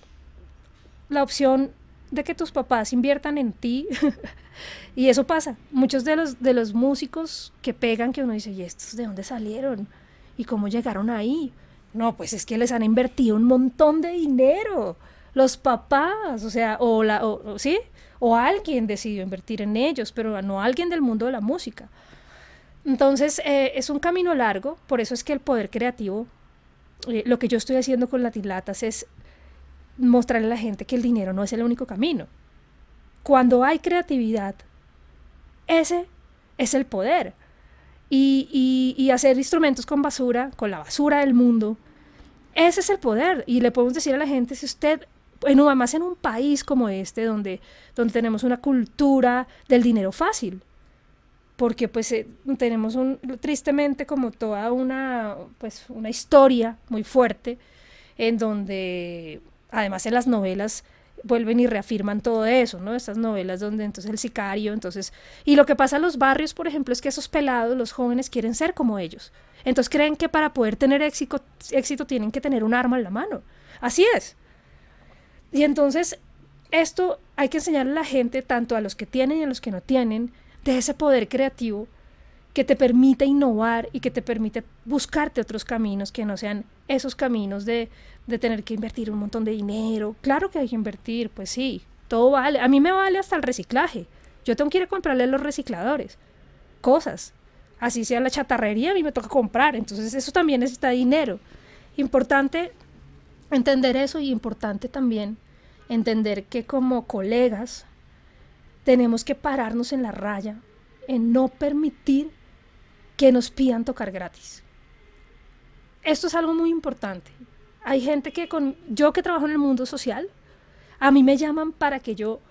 la opción de que tus papás inviertan en ti y eso pasa. Muchos de los músicos que pegan, que uno dice, ¿y estos de dónde salieron? ¿Y cómo llegaron ahí? No, pues es que les han invertido un montón de dinero. Los papás, o sea, ¿sí? O alguien decidió invertir en ellos, pero no alguien del mundo de la música. Entonces, es un camino largo, por eso es que el poder creativo, lo que yo estoy haciendo con Latinlatas es mostrarle a la gente que el dinero no es el único camino. Cuando hay creatividad, ese es el poder. Y hacer instrumentos con la basura del mundo, ese es el poder. Y le podemos decir a la gente, si usted, además en un país como este, donde tenemos una cultura del dinero fácil, porque pues tenemos tristemente como toda una historia muy fuerte en donde además en las novelas vuelven y reafirman todo eso, ¿no? Estas novelas donde entonces el sicario, entonces, y lo que pasa en los barrios, por ejemplo, es que esos pelados, los jóvenes, quieren ser como ellos. Entonces creen que para poder tener éxito tienen que tener un arma en la mano. Así es. Y entonces esto hay que enseñarle a la gente, tanto a los que tienen y a los que no tienen, de ese poder creativo que te permite innovar y que te permite buscarte otros caminos que no sean esos caminos de tener que invertir un montón de dinero. Claro que hay que invertir, pues sí, todo vale. A mí me vale hasta el reciclaje. Yo tengo que ir a comprarle a los recicladores cosas. Así sea la chatarrería, a mí me toca comprar. Entonces eso también necesita dinero. Importante entender eso y importante también entender que como colegas tenemos que pararnos en la raya en no permitir que nos pidan tocar gratis. Esto es algo muy importante. Hay gente yo que trabajo en el mundo social, a mí me llaman para que yo,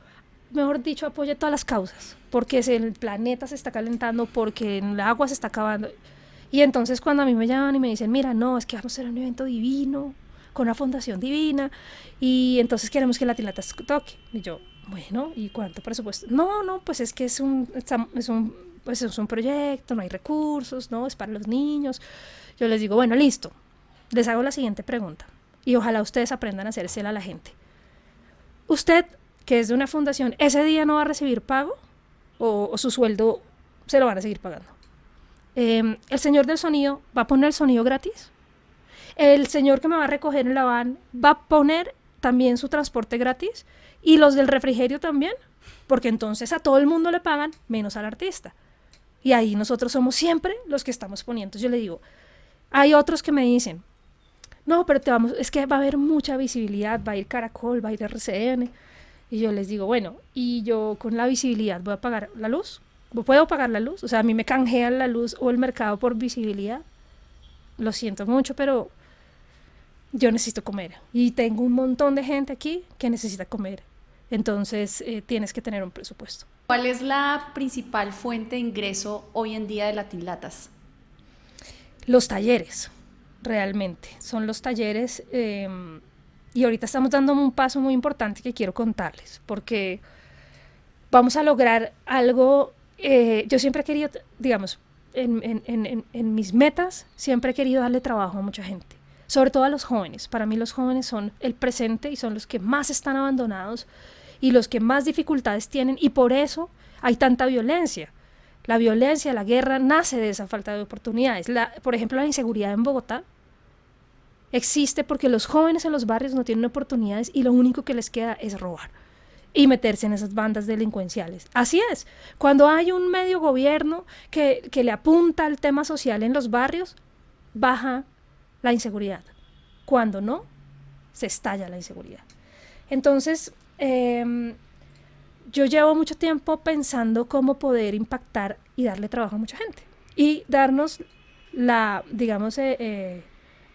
mejor dicho, apoye todas las causas, porque el planeta se está calentando, porque el agua se está acabando. Y entonces cuando a mí me llaman y me dicen, mira, no, es que vamos a hacer un evento divino, con una fundación divina, y entonces queremos que Latinlatas toque. Y yo, bueno, ¿y cuánto presupuesto? No, pues es que es un proyecto, no hay recursos, no, es para los niños. Yo les digo, bueno, listo, les hago la siguiente pregunta, y ojalá ustedes aprendan a hacérsela a la gente. Usted, que es de una fundación, ¿ese día no va a recibir pago? ¿O su sueldo se lo van a seguir pagando? ¿El señor del sonido va a poner el sonido gratis? ¿El señor que me va a recoger en la van va a poner también su transporte gratis? ¿Y los del refrigerio también? Porque entonces a todo el mundo le pagan, menos al artista. Y ahí nosotros somos siempre los que estamos poniendo. Yo le digo, hay otros que me dicen, no, pero es que va a haber mucha visibilidad, va a ir Caracol, va a ir RCN. Y yo les digo, bueno, ¿y yo con la visibilidad voy a pagar la luz? ¿Puedo pagar la luz? O sea, a mí me canjean la luz o el mercado por visibilidad. Lo siento mucho, pero yo necesito comer. Y tengo un montón de gente aquí que necesita comer. Entonces, tienes que tener un presupuesto. ¿Cuál es la principal fuente de ingreso hoy en día de Latinlatas? Los talleres, realmente. Son los talleres. Y ahorita estamos dando un paso muy importante que quiero contarles, porque vamos a lograr algo. Yo siempre he querido, digamos, en mis metas, siempre he querido darle trabajo a mucha gente, sobre todo a los jóvenes. Para mí los jóvenes son el presente y son los que más están abandonados y los que más dificultades tienen, y por eso hay tanta violencia. La violencia, la guerra, nace de esa falta de oportunidades. Por ejemplo, la inseguridad en Bogotá existe porque los jóvenes en los barrios no tienen oportunidades y lo único que les queda es robar y meterse en esas bandas delincuenciales. Así es. Cuando hay un medio gobierno que le apunta al tema social en los barrios, baja la inseguridad. Cuando no, se estalla la inseguridad. Entonces, yo llevo mucho tiempo pensando cómo poder impactar y darle trabajo a mucha gente. Y darnos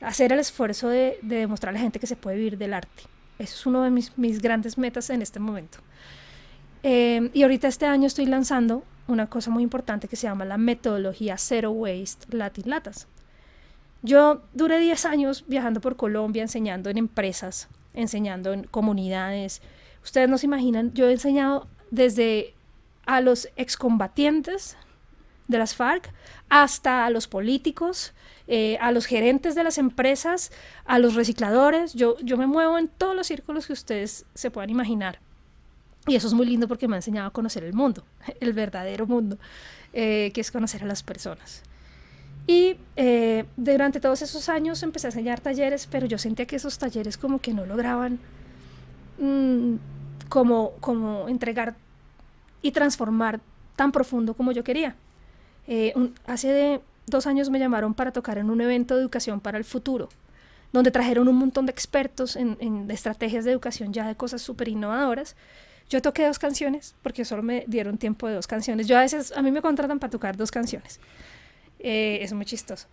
hacer el esfuerzo de demostrar a la gente que se puede vivir del arte. Eso es uno de mis grandes metas en este momento. Y ahorita este año estoy lanzando una cosa muy importante que se llama la metodología Zero Waste Latinlatas. Yo duré 10 años viajando por Colombia, enseñando en empresas, enseñando en comunidades. Ustedes no se imaginan, yo he enseñado desde a los excombatientes de las FARC, hasta a los políticos, a los gerentes de las empresas, a los recicladores. Yo me muevo en todos los círculos que ustedes se puedan imaginar. Y eso es muy lindo porque me ha enseñado a conocer el mundo, el verdadero mundo, que es conocer a las personas. Y durante todos esos años empecé a enseñar talleres, pero yo sentía que esos talleres como que no lograban como entregar y transformar tan profundo como yo quería. Hace 2 años me llamaron para tocar en un evento de educación para el futuro, donde trajeron un montón de expertos en estrategias de educación ya de cosas súper innovadoras. Yo toqué 2 canciones, porque solo me dieron tiempo de 2 canciones. A mí me contratan para tocar 2 canciones. Es muy chistoso.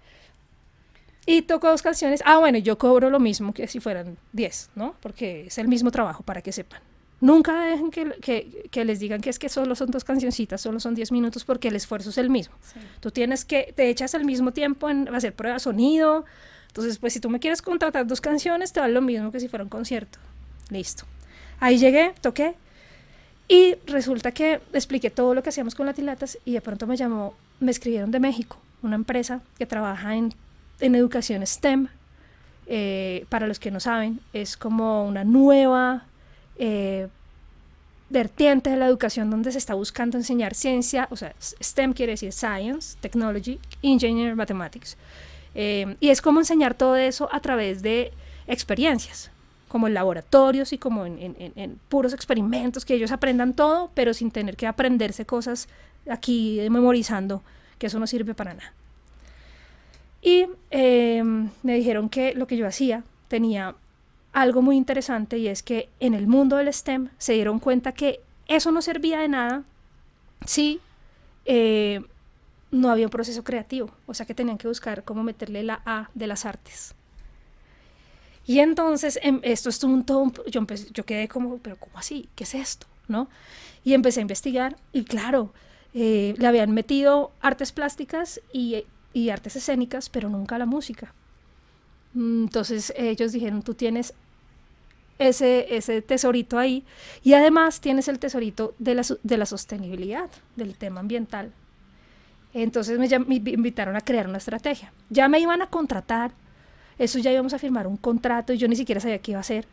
Y toco 2 canciones. Bueno, yo cobro lo mismo que si fueran 10, ¿no? Porque es el mismo trabajo, para que sepan. Nunca dejen que les digan que es que solo son 2 cancioncitas, solo son 10 minutos, porque el esfuerzo es el mismo. Sí. Tú te echas el mismo tiempo en hacer prueba de sonido. Entonces, pues si tú me quieres contratar 2 canciones, te vale lo mismo que si fuera un concierto. Listo. Ahí llegué, toqué. Y resulta que expliqué todo lo que hacíamos con Latinlatas y de pronto me escribieron de México, una empresa que trabaja en educación STEM. Para los que no saben, es como una nueva vertiente de la educación donde se está buscando enseñar ciencia, o sea, STEM quiere decir Science, Technology, Engineering, Mathematics. Y es como enseñar todo eso a través de experiencias, como en laboratorios y como en puros experimentos, que ellos aprendan todo, pero sin tener que aprenderse cosas aquí memorizando, que eso no sirve para nada. Y me dijeron que lo que yo hacía tenía algo muy interesante, y es que en el mundo del STEM se dieron cuenta que eso no servía de nada si no había un proceso creativo, o sea que tenían que buscar cómo meterle la A de las artes. Y entonces esto es yo quedé como, pero ¿cómo así? ¿Qué es esto? ¿No? Y empecé a investigar y claro, le habían metido artes plásticas y artes escénicas, pero nunca la música. Entonces ellos dijeron, tú tienes ese tesorito ahí, y además tienes el tesorito de la sostenibilidad, del tema ambiental. Entonces me invitaron a crear una estrategia. Ya me iban a contratar, eso ya íbamos a firmar un contrato y yo ni siquiera sabía qué iba a hacer.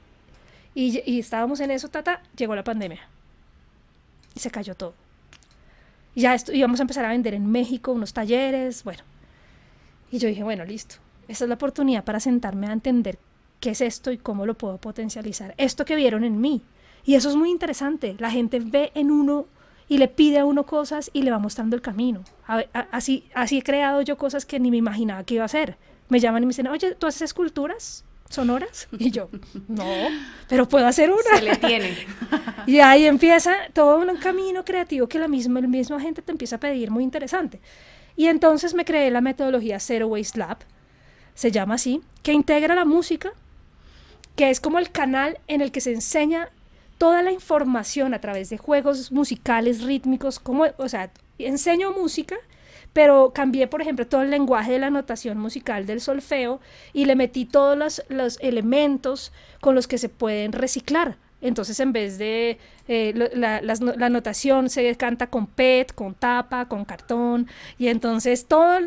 Y estábamos en eso, llegó la pandemia y se cayó todo. Ya íbamos a empezar a vender en México unos talleres, bueno. Y yo dije, bueno, listo, esa es la oportunidad para sentarme a entender qué es esto y cómo lo puedo potencializar. Esto que vieron en mí. Y eso es muy interesante. La gente ve en uno y le pide a uno cosas y le va mostrando el camino. Así he creado yo cosas que ni me imaginaba que iba a hacer. Me llaman y me dicen, oye, ¿tú haces esculturas sonoras? Y yo, no, pero puedo hacer una. Se le tiene. Y ahí empieza todo un camino creativo que la misma gente te empieza a pedir, muy interesante. Y entonces me creé la metodología Zero Waste Lab, se llama así, que integra la música, que es como el canal en el que se enseña toda la información a través de juegos musicales, rítmicos, o sea, enseño música, pero cambié, por ejemplo, todo el lenguaje de la notación musical del solfeo y le metí todos los elementos con los que se pueden reciclar. Entonces, en vez de la notación se canta con PET, con tapa, con cartón, y entonces toda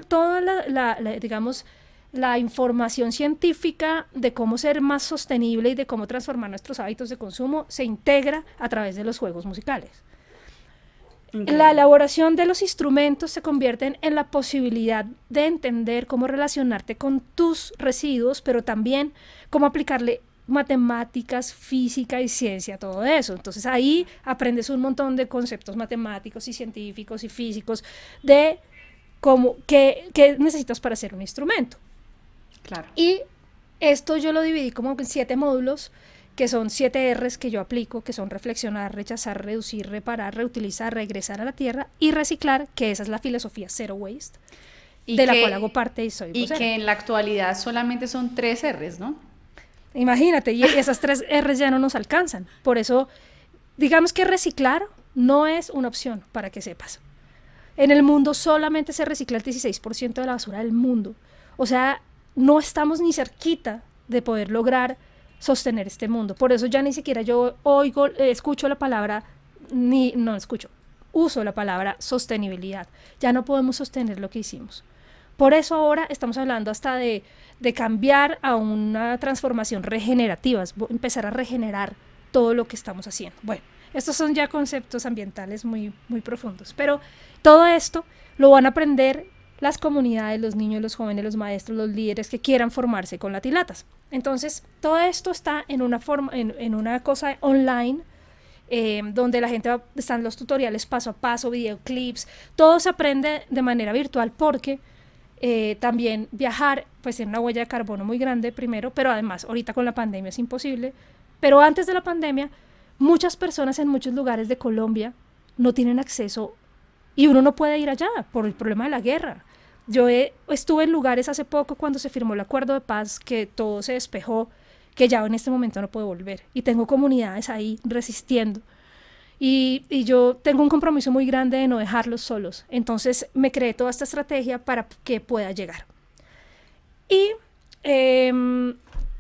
digamos, la información científica de cómo ser más sostenible y de cómo transformar nuestros hábitos de consumo se integra a través de los juegos musicales. La elaboración de los instrumentos se convierten en la posibilidad de entender cómo relacionarte con tus residuos, pero también cómo aplicarle matemáticas, física y ciencia, todo eso. Entonces ahí aprendes un montón de conceptos matemáticos y científicos y físicos de cómo, qué necesitas para hacer un instrumento. Claro. Y esto yo lo dividí como en 7 módulos, que son 7 R's que yo aplico, que son reflexionar, rechazar, reducir, reparar, reutilizar, regresar a la tierra y reciclar, que esa es la filosofía Zero Waste, la cual hago parte y soy vocera. Y que en la actualidad solamente son 3 R's, ¿no? Imagínate, y esas 3 R's ya no nos alcanzan. Por eso, digamos que reciclar no es una opción, para que sepas. En el mundo solamente se recicla el 16% de la basura del mundo. O sea, no estamos ni cerquita de poder lograr sostener este mundo. Por eso ya ni siquiera yo escucho la palabra, uso la palabra sostenibilidad. Ya no podemos sostener lo que hicimos. Por eso ahora estamos hablando hasta de cambiar a una transformación regenerativa, empezar a regenerar todo lo que estamos haciendo. Bueno, estos son ya conceptos ambientales muy, muy profundos, pero todo esto lo van a aprender las comunidades, los niños, los jóvenes, los maestros, los líderes que quieran formarse con Latilatas. Entonces, todo esto está en una forma, en una cosa online, donde la gente están los tutoriales paso a paso, videoclips, todo se aprende de manera virtual porque también viajar pues tiene una huella de carbono muy grande primero, pero además ahorita con la pandemia es imposible, pero antes de la pandemia muchas personas en muchos lugares de Colombia no tienen acceso y uno no puede ir allá por el problema de la guerra. Yo estuve en lugares hace poco cuando se firmó el acuerdo de paz, que todo se despejó, que ya en este momento no puedo volver, y tengo comunidades ahí resistiendo, y yo tengo un compromiso muy grande de no dejarlos solos. Entonces me creé toda esta estrategia para que pueda llegar, y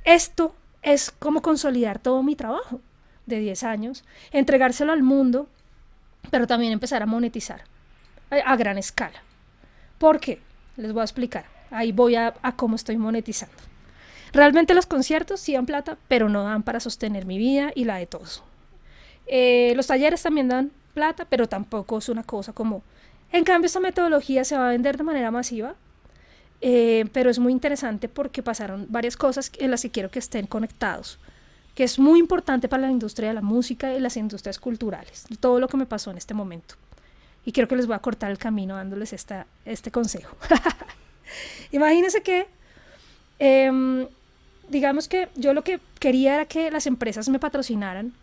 esto es como consolidar todo mi trabajo de 10 años, entregárselo al mundo, pero también empezar a monetizar a gran escala. ¿Por qué? Les voy a explicar. Ahí voy a cómo estoy monetizando. Realmente los conciertos sí dan plata, pero no dan para sostener mi vida y la de todos. Los talleres también dan plata, pero tampoco es una cosa como... En cambio, esta metodología se va a vender de manera masiva, pero es muy interesante porque pasaron varias cosas en las que quiero que estén conectados, que es muy importante para la industria de la música y las industrias culturales, todo lo que me pasó en este momento. Y creo que les voy a cortar el camino dándoles este consejo. Imagínense que, digamos que yo lo que quería era que las empresas me patrocinaran,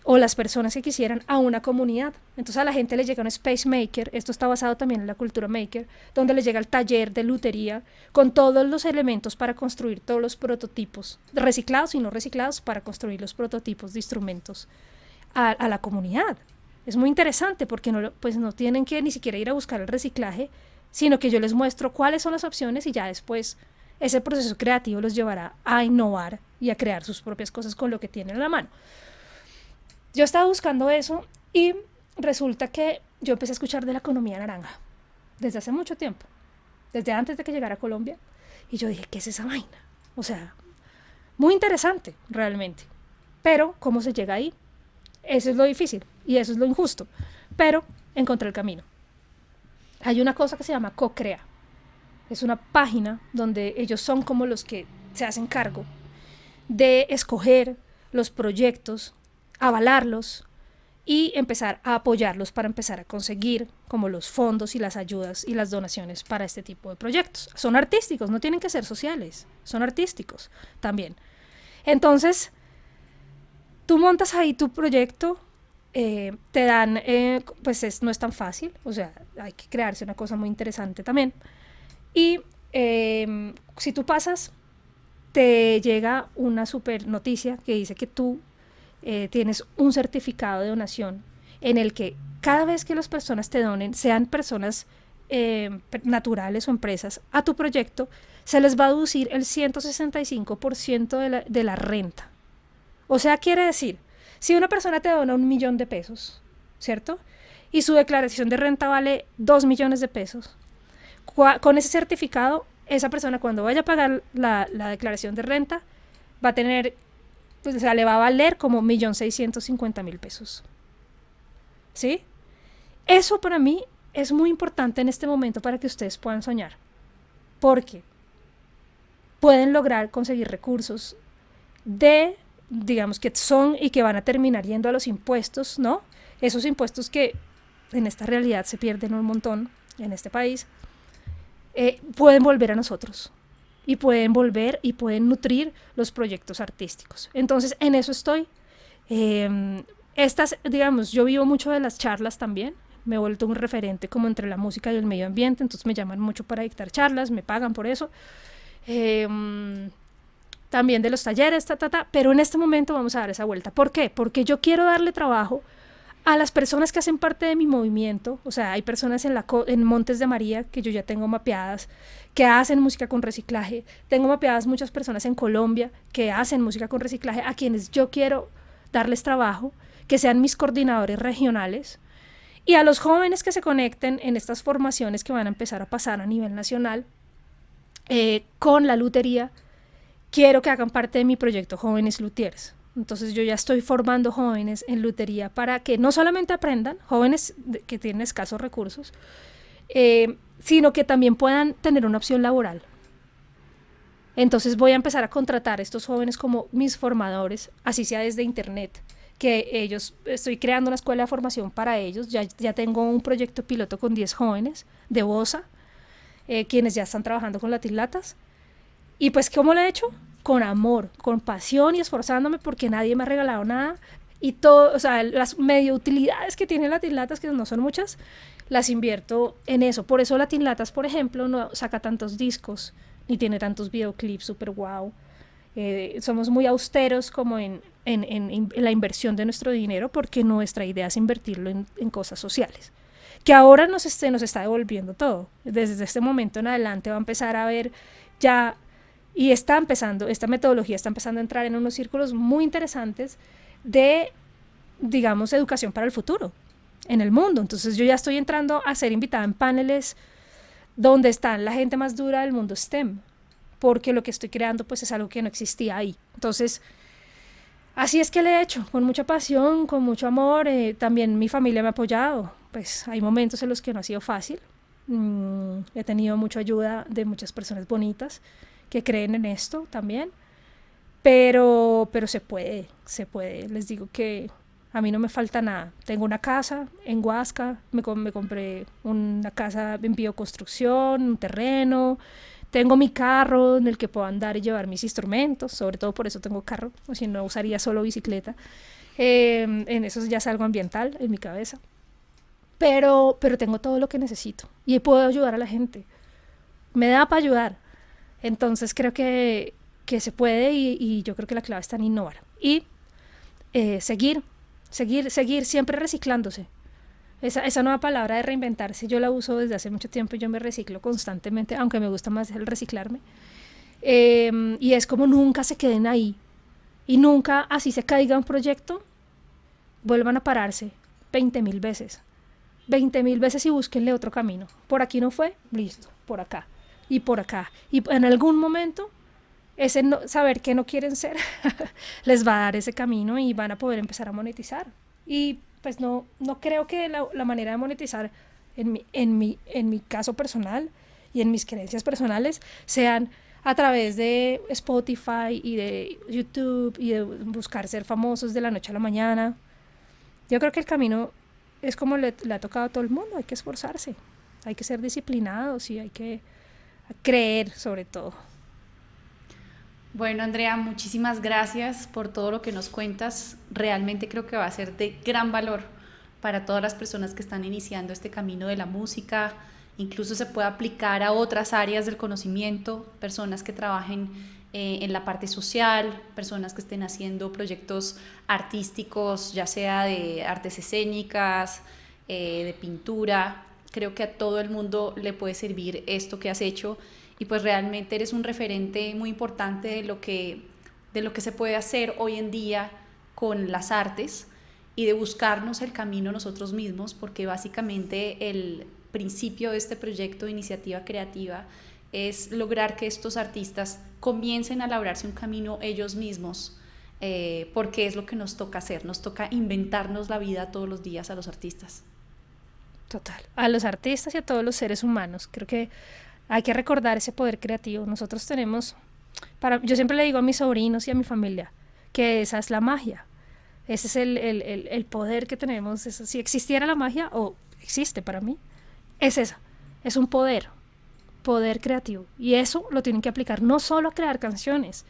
o las personas que quisieran, a una comunidad. Entonces a la gente le llega un Space Maker, esto está basado también en la cultura maker, donde le llega el taller de lutería con todos los elementos para construir todos los prototipos, reciclados y no reciclados, para construir los prototipos de instrumentos a la comunidad. Es muy interesante porque pues no tienen que ni siquiera ir a buscar el reciclaje, sino que yo les muestro cuáles son las opciones, y ya después ese proceso creativo los llevará a innovar y a crear sus propias cosas con lo que tienen a la mano. Yo estaba buscando eso y resulta que yo empecé a escuchar de la economía naranja desde hace mucho tiempo, desde antes de que llegara a Colombia, y yo dije, ¿qué es esa vaina? O sea, muy interesante realmente, pero ¿cómo se llega ahí? Eso es lo difícil y eso es lo injusto, pero encontré el camino. Hay una cosa que se llama Co-Crea. Es una página donde ellos son como los que se hacen cargo de escoger los proyectos, avalarlos y empezar a apoyarlos para empezar a conseguir como los fondos y las ayudas y las donaciones para este tipo de proyectos. Son artísticos, no tienen que ser sociales, son artísticos también. Entonces, tú montas ahí tu proyecto, te dan, pues no es tan fácil, o sea, hay que crearse una cosa muy interesante también. Y si tú pasas, te llega una super noticia que dice que tú tienes un certificado de donación en el que cada vez que las personas te donen, sean personas naturales o empresas, a tu proyecto, se les va a deducir el 165% de la renta. O sea, quiere decir, si una persona te dona 1 millón de pesos, ¿cierto? Y su declaración de renta vale 2 millones de pesos, con ese certificado, esa persona cuando vaya a pagar la declaración de renta, va a tener, pues, o sea, le va a valer como 1.650.000 pesos. ¿Sí? Eso para mí es muy importante en este momento para que ustedes puedan soñar, porque pueden lograr conseguir recursos digamos que son y que van a terminar yendo a los impuestos, ¿no? Esos impuestos que en esta realidad se pierden un montón en este país, pueden volver a nosotros y pueden volver y pueden nutrir los proyectos artísticos. Entonces, en eso estoy. Digamos, yo vivo mucho de las charlas también, me he vuelto un referente como entre la música y el medio ambiente, entonces me llaman mucho para dictar charlas, me pagan por eso. También de los talleres, pero en este momento vamos a dar esa vuelta. ¿Por qué? Porque yo quiero darle trabajo a las personas que hacen parte de mi movimiento. O sea, hay personas en Montes de María que yo ya tengo mapeadas, que hacen música con reciclaje. Tengo mapeadas muchas personas en Colombia que hacen música con reciclaje, a quienes yo quiero darles trabajo, que sean mis coordinadores regionales. Y a los jóvenes que se conecten en estas formaciones que van a empezar a pasar a nivel nacional con la lutería, quiero que hagan parte de mi proyecto Jóvenes Luthiers. Entonces yo ya estoy formando jóvenes en lutería para que no solamente aprendan, jóvenes que tienen escasos recursos, sino que también puedan tener una opción laboral. Entonces voy a empezar a contratar a estos jóvenes como mis formadores, así sea desde internet, que estoy creando una escuela de formación para ellos, ya tengo un proyecto piloto con 10 jóvenes de Bosa, quienes ya están trabajando con Latinlatas. Y pues, ¿cómo lo he hecho? Con amor, con pasión y esforzándome porque nadie me ha regalado nada. Y todo, o sea, las medio utilidades que tiene Latinlatas, que no son muchas, las invierto en eso. Por eso Latinlatas, por ejemplo, no saca tantos discos, ni tiene tantos videoclips super wow. Somos muy austeros como en la inversión de nuestro dinero, porque nuestra idea es invertirlo en cosas sociales. Que ahora nos está devolviendo todo. Desde este momento en adelante va a empezar a ver ya, y esta metodología está empezando a entrar en unos círculos muy interesantes de, digamos, educación para el futuro en el mundo. Entonces yo ya estoy entrando a ser invitada en paneles donde están la gente más dura del mundo STEM, porque lo que estoy creando pues es algo que no existía ahí. Entonces, así es que le he hecho, con mucha pasión, con mucho amor. También mi familia me ha apoyado. Pues hay momentos en los que no ha sido fácil. He tenido mucha ayuda de muchas personas bonitas que creen en esto también. Pero se puede. Les digo que a mí no me falta nada. Tengo una casa en Huasca, me compré una casa en bioconstrucción, un terreno. Tengo mi carro en el que puedo andar y llevar mis instrumentos, sobre todo por eso tengo carro, o si no usaría solo bicicleta. En eso ya es algo ambiental en mi cabeza. Pero tengo todo lo que necesito y puedo ayudar a la gente. Me da para ayudar. Entonces creo que se puede y yo creo que la clave está en innovar. Y seguir siempre reciclándose. Esa nueva palabra de reinventarse yo la uso desde hace mucho tiempo y yo me reciclo constantemente, aunque me gusta más el reciclarme. Y es como nunca se queden ahí. Y nunca, así se caiga un proyecto, vuelvan a pararse 20.000 veces. 20.000 veces y búsquenle otro camino. Por aquí no fue, listo, por acá. Y por acá. Y en algún momento, saber que no quieren ser, les va a dar ese camino y van a poder empezar a monetizar. Y pues no creo que la manera de monetizar en mi caso personal y en mis creencias personales sean a través de Spotify y de YouTube y de buscar ser famosos de la noche a la mañana. Yo creo que el camino es como le ha tocado a todo el mundo. Hay que esforzarse, hay que ser disciplinados y hay que creer sobre todo. Bueno, Andrea, muchísimas gracias por todo lo que nos cuentas. Realmente creo que va a ser de gran valor para todas las personas que están iniciando este camino de la música. Incluso se puede aplicar a otras áreas del conocimiento, personas que trabajen en la parte social, personas que estén haciendo proyectos artísticos, ya sea de artes escénicas, de pintura. Creo que a todo el mundo le puede servir esto que has hecho. Y pues realmente eres un referente muy importante de lo que se puede hacer hoy en día con las artes y de buscarnos el camino nosotros mismos, porque básicamente el principio de este proyecto de iniciativa creativa es lograr que estos artistas comiencen a labrarse un camino ellos mismos, porque es lo que nos toca hacer, nos toca inventarnos la vida todos los días a los artistas. Total, a los artistas y a todos los seres humanos. Creo que hay que recordar ese poder creativo. Nosotros tenemos, yo siempre le digo a mis sobrinos y a mi familia que esa es la magia. Ese es el poder que tenemos. Si existiera la magia, o existe para mí, es esa. Es un poder creativo. Y eso lo tienen que aplicar no solo a crear canciones,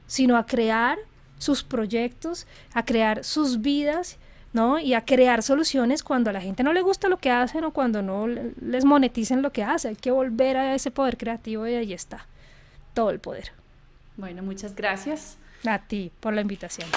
sino a crear sus proyectos, a crear sus vidas, ¿no? Y a crear soluciones cuando a la gente no le gusta lo que hacen o cuando no les moneticen lo que hacen. Hay que volver a ese poder creativo y ahí está todo el poder. Bueno, muchas gracias. A ti por la invitación.